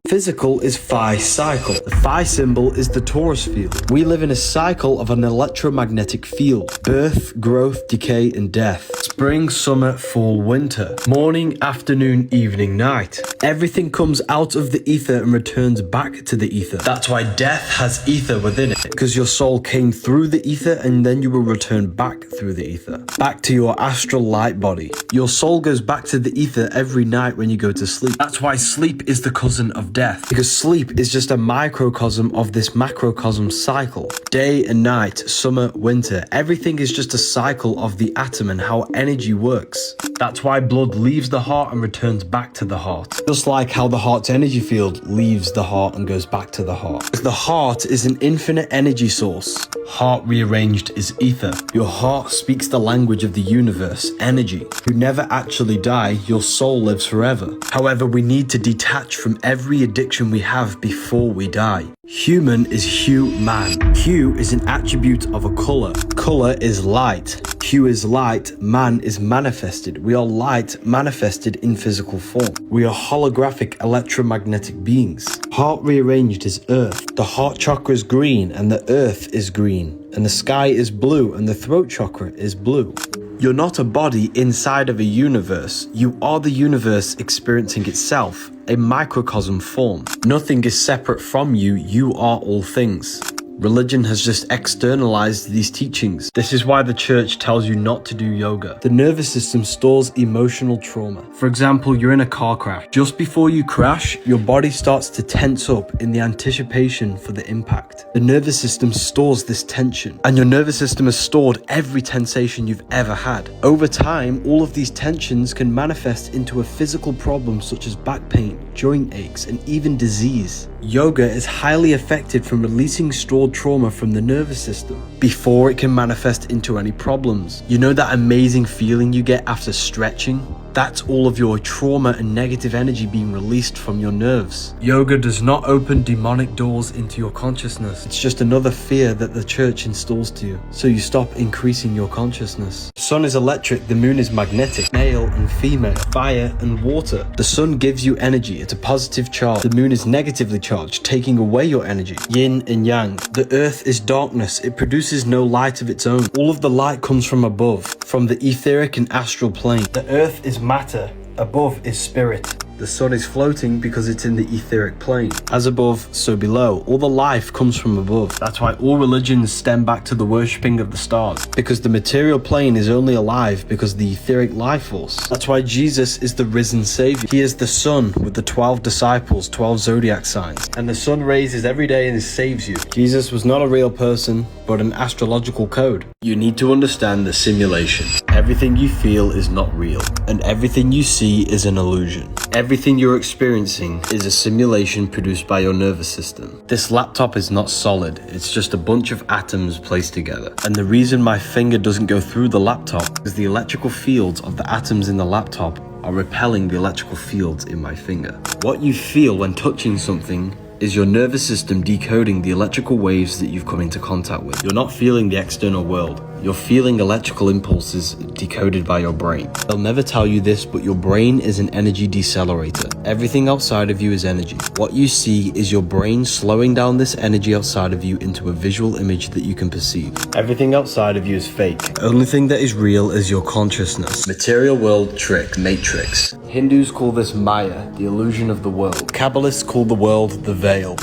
Physical is phi cycle. The phi symbol is the Taurus field. We live in a cycle of an electromagnetic field. Birth, growth, decay, and death. Spring, summer, fall, winter. Morning, afternoon, evening, night. Everything comes out of the ether and returns back to the ether. That's why death has ether within it, because your soul came through the ether and then you will return back through the ether. Back to your astral light body. Your soul goes back to the ether every night when you go to sleep. That's why sleep is the cousin of death, because sleep is just a microcosm of this macrocosm cycle. Day and night, summer, winter, everything is just a cycle of the atom and how energy works. That's why blood leaves the heart and returns back to the heart. Just like how the heart's energy field leaves the heart and goes back to the heart. The heart is an infinite energy source. Heart rearranged is ether. Your heart speaks the language of the universe, energy. You never actually die, your soul lives forever. However, we need to detach from every addiction we have before we die. Human is hue-man. Hue is an attribute of a color. Color is light. Hue is light. Man is manifested. We are light manifested in physical form. We are holographic electromagnetic beings. Heart rearranged is earth. The heart chakra is green and the earth is green. And the sky is blue and the throat chakra is blue. You're not a body inside of a universe. You are the universe experiencing itself, a microcosm form. Nothing is separate from you. You are all things. Religion has just externalized these teachings. This is why the church tells you not to do yoga. The nervous system stores emotional trauma. For example, you're in a car crash. Just before you crash, your body starts to tense up in the anticipation for the impact. The nervous system stores this tension, and your nervous system has stored every sensation you've ever had. Over time, all of these tensions can manifest into a physical problem such as back pain, joint aches, and even disease. Yoga is highly effective from releasing stored trauma from the nervous system before it can manifest into any problems. You know that amazing feeling you get after stretching? That's all of your trauma and negative energy being released from your nerves. Yoga does not open demonic doors into your consciousness. It's just another fear that the church installs to you, so you stop increasing your consciousness. The sun is electric, the moon is magnetic, male and female, fire and water. The sun gives you energy, it's a positive charge. The moon is negatively charged, taking away your energy. Yin and yang. The earth is darkness, it produces no light of its own. All of the light comes from above, from the etheric and astral plane. The earth is matter, above is spirit. The sun is floating because it's in the etheric plane. As above, so below. All the life comes from above. That's why all religions stem back to the worshipping of the stars. Because the material plane is only alive because of the etheric life force. That's why Jesus is the risen savior. He is the sun with the 12 disciples, 12 zodiac signs. And the sun raises every day and saves you. Jesus was not a real person, but an astrological code. You need to understand the simulation. Everything you feel is not real, and everything you see is an illusion. Everything you're experiencing is a simulation produced by your nervous system. This laptop is not solid, it's just a bunch of atoms placed together. And the reason my finger doesn't go through the laptop is the electrical fields of the atoms in the laptop are repelling the electrical fields in my finger. What you feel when touching something is your nervous system decoding the electrical waves that you've come into contact with. You're not feeling the external world. You're feeling electrical impulses decoded by your brain. They'll never tell you this, but your brain is an energy decelerator. Everything outside of you is energy. What you see is your brain slowing down this energy outside of you into a visual image that you can perceive. Everything outside of you is fake. The only thing that is real is your consciousness. Material world trick, matrix. Hindus call this Maya, the illusion of the world. Kabbalists call the world the veil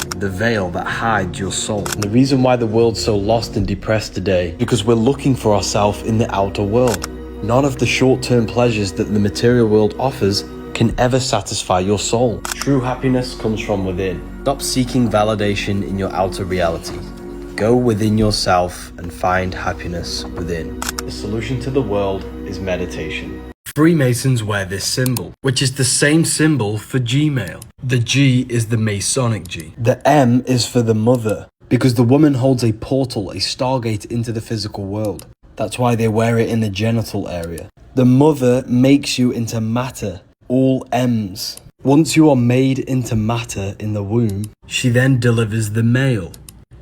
that hides your soul. And the reason why the world's so lost and depressed today, because we're looking for ourselves in the outer world. None of the short-term pleasures that the material world offers can ever satisfy your soul. True happiness comes from within. Stop seeking validation in your outer reality. Go within yourself and find happiness within. The solution to the world is meditation. Freemasons wear this symbol, which is the same symbol for Gmail. The G is the Masonic G. The M is for the mother, because the woman holds a portal, a stargate into the physical world. That's why they wear it in the genital area. The mother makes you into matter, all M's. Once you are made into matter in the womb, she then delivers the male.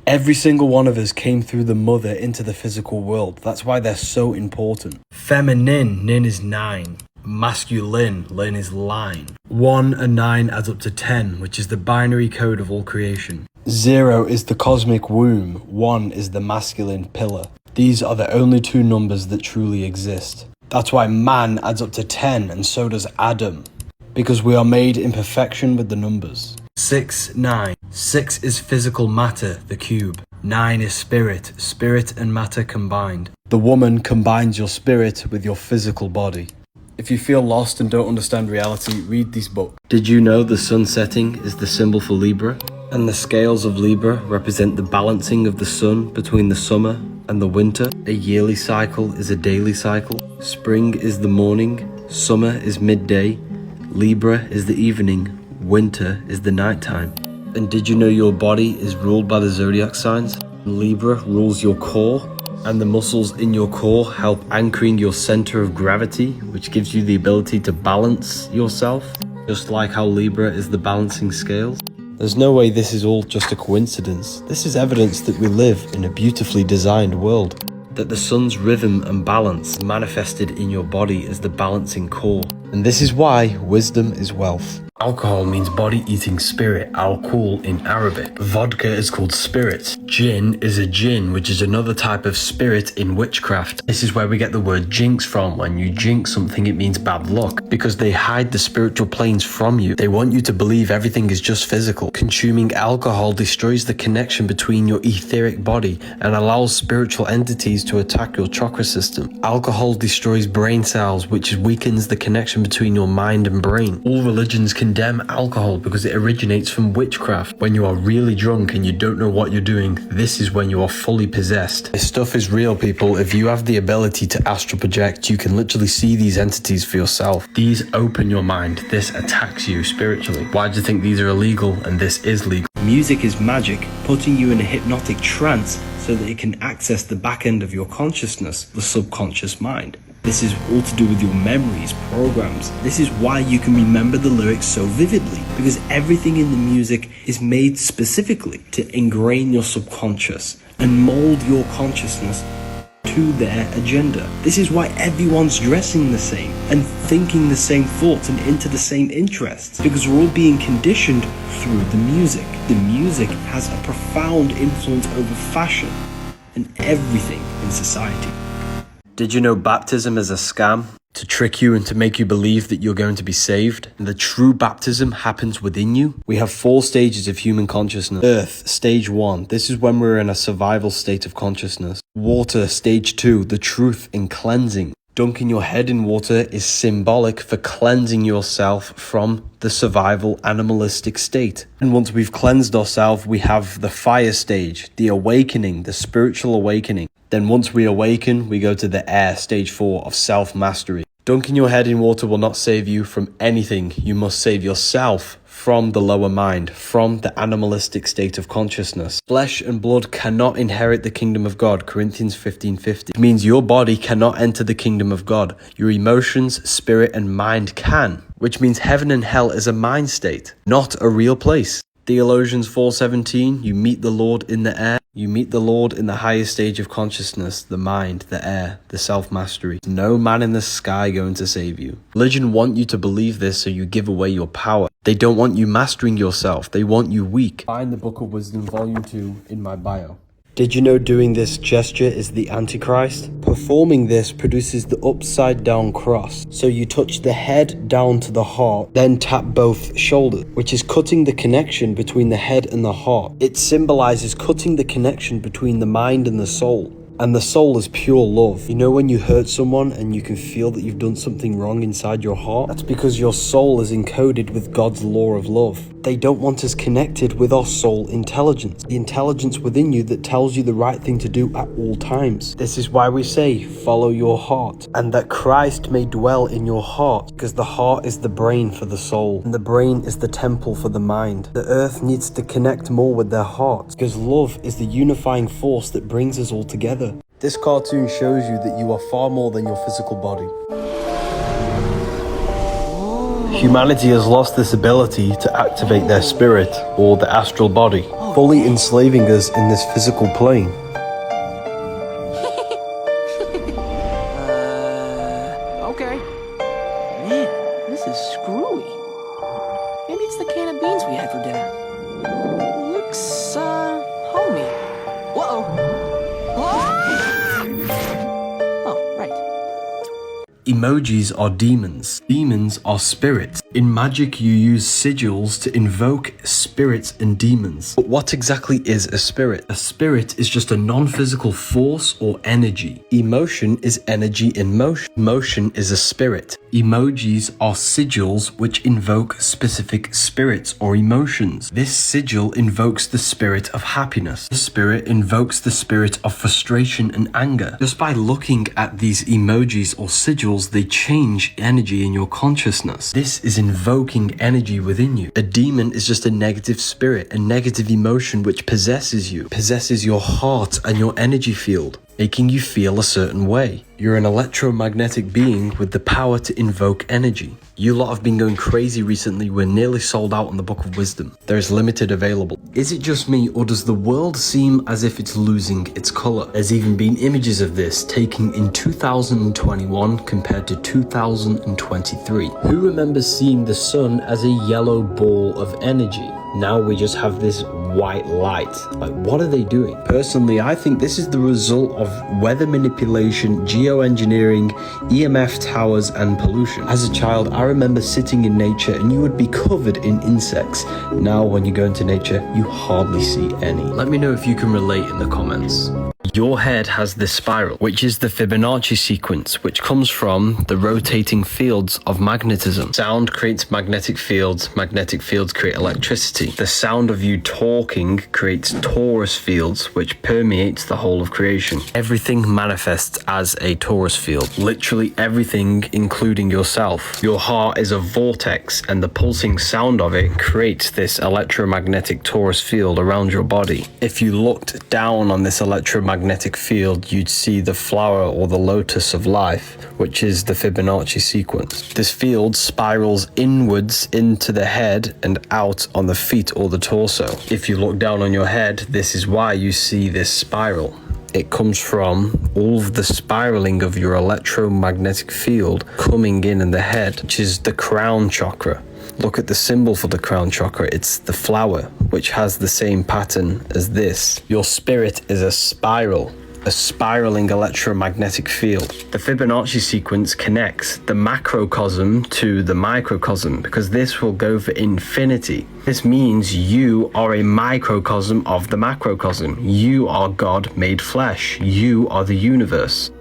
Every single one of us came through the mother into the physical world. That's why they're so important. Feminine, nin is 9. Masculine, lin is line. 1 and 9 adds up to 10, which is the binary code of all creation. 0 is the cosmic womb. 1 is the masculine pillar. These are the only two numbers that truly exist. That's why man adds up to 10, and so does Adam. Because we are made in perfection with the numbers. 6, 9. 6 is physical matter, the cube. 9 is spirit, spirit and matter combined. The woman combines your spirit with your physical body. If you feel lost and don't understand reality, read this book. Did you know the sun setting is the symbol for Libra? And the scales of Libra represent the balancing of the sun between the summer and the winter. A yearly cycle is a daily cycle. Spring is the morning, summer is midday, Libra is the evening, winter is the nighttime. And did you know your body is ruled by the zodiac signs? Libra rules your core, and the muscles in your core help anchoring your center of gravity, which gives you the ability to balance yourself, just like how Libra is the balancing scales. There's no way this is all just a coincidence. This is evidence that we live in a beautifully designed world. That the sun's rhythm and balance manifested in your body as the balancing core. And this is why wisdom is wealth. Alcohol means body-eating spirit, al-Kul in Arabic. Vodka is called spirit. Jinn is a jinn, which is another type of spirit in witchcraft. This is where we get the word jinx from. When you jinx something, it means bad luck, because they hide the spiritual planes from you. They want you to believe everything is just physical. Consuming alcohol destroys the connection between your etheric body and allows spiritual entities to attack your chakra system. Alcohol destroys brain cells, which weakens the connection between your mind and brain. All religions can condemn alcohol because it originates from witchcraft. When you are really drunk and you don't know what you're doing, this is when you are fully possessed. This stuff is real, people. If you have the ability to astral project, you can literally see these entities for yourself. These open your mind. This attacks you spiritually. Why do you think these are illegal and this is legal? Music is magic, putting you in a hypnotic trance so that it can access the back end of your consciousness, the subconscious mind. This is all to do with your memories, programs. This is why you can remember the lyrics so vividly, because everything in the music is made specifically to ingrain your subconscious and mold your consciousness to their agenda. This is why everyone's dressing the same and thinking the same thoughts and into the same interests, because we're all being conditioned through the music. The music has a profound influence over fashion and everything in society. Did you know baptism is a scam? To trick you and to make you believe that you're going to be saved. And the true baptism happens within you. We have 4 stages of human consciousness. Earth, stage 1. This is when we're in a survival state of consciousness. Water, stage 2. The truth in cleansing. Dunking your head in water is symbolic for cleansing yourself from the survival animalistic state. And once we've cleansed ourselves, we have the fire stage, the awakening, the spiritual awakening. Then once we awaken, we go to the air, stage 4 of self-mastery. Dunking your head in water will not save you from anything. You must save yourself from the lower mind, from the animalistic state of consciousness. Flesh and blood cannot inherit the kingdom of God, Corinthians 15:50. It means your body cannot enter the kingdom of God. Your emotions, spirit, and mind can, which means heaven and hell is a mind state, not a real place. Theologians 4:17, you meet the Lord in the air. You meet the Lord in the highest stage of consciousness, the mind, the air, the self-mastery. No man in the sky going to save you. Religion want you to believe this so you give away your power. They don't want you mastering yourself. They want you weak. Find the Book of Wisdom, Volume 2 in my bio. Did you know doing this gesture is the Antichrist? Performing this produces the upside down cross. So you touch the head down to the heart, then tap both shoulders, which is cutting the connection between the head and the heart. It symbolizes cutting the connection between the mind and the soul. And the soul is pure love. You know when you hurt someone and you can feel that you've done something wrong inside your heart? That's because your soul is encoded with God's law of love. They don't want us connected with our soul intelligence, the intelligence within you that tells you the right thing to do at all times. This is why we say, follow your heart, and that Christ may dwell in your heart, because the heart is the brain for the soul, and the brain is the temple for the mind. The earth needs to connect more with their heart, because love is the unifying force that brings us all together. This cartoon shows you that you are far more than your physical body. Humanity has lost this ability to activate their spirit, or the astral body, fully enslaving us in this physical plane. Okay. Man, this is screwy. Maybe it's the can of beans we had for dinner. Looks, homey. Whoa. Oh, right. Emojis are demons. Demons are spirits. In magic, you use sigils to invoke spirits and demons. But what exactly is a spirit? A spirit is just a non-physical force or energy. Emotion is energy in motion. Motion is a spirit. Emojis are sigils which invoke specific spirits or emotions. This sigil invokes the spirit of happiness. The spirit invokes the spirit of frustration and anger. Just by looking at these emojis or sigils, they change energy in your consciousness. This is invoking energy within you. A demon is just a negative spirit, a negative emotion which possesses you, possesses your heart and your energy field, making you feel a certain way. You're an electromagnetic being with the power to invoke energy. You lot have been going crazy recently. We're nearly sold out on the Book of Wisdom. There is limited available. Is it just me, or does the world seem as if it's losing its color? There's even been images of this taken in 2021 compared to 2023. Who remembers seeing the sun as a yellow ball of energy? Now we just have this white light. Like, what are they doing? Personally, I think this is the result of weather manipulation, geoengineering, EMF towers, and pollution. As a child, I remember sitting in nature and you would be covered in insects. Now, when you go into nature, you hardly see any. Let me know if you can relate in the comments. Your head has this spiral, which is the Fibonacci sequence, which comes from the rotating fields of magnetism. Sound creates magnetic fields create electricity. The sound of you talking creates Taurus fields, which permeates the whole of creation. Everything manifests as a Taurus field. Literally everything, including yourself. Your heart is a vortex, and the pulsing sound of it creates this electromagnetic Taurus field around your body. If you looked down on this electromagnetic field, you'd see the flower or the lotus of life, which is the Fibonacci sequence. This field spirals inwards into the head and out on the feet or the torso. If you look down on your head, this is why you see this spiral. It comes from all of the spiraling of your electromagnetic field coming in the head, which is the crown chakra. Look at the symbol for the crown chakra. It's the flower, which has the same pattern as this. Your spirit is a spiral, a spiraling electromagnetic field. The Fibonacci sequence connects the macrocosm to the microcosm, because this will go for infinity. This means you are a microcosm of the macrocosm. You are God made flesh. You are the universe.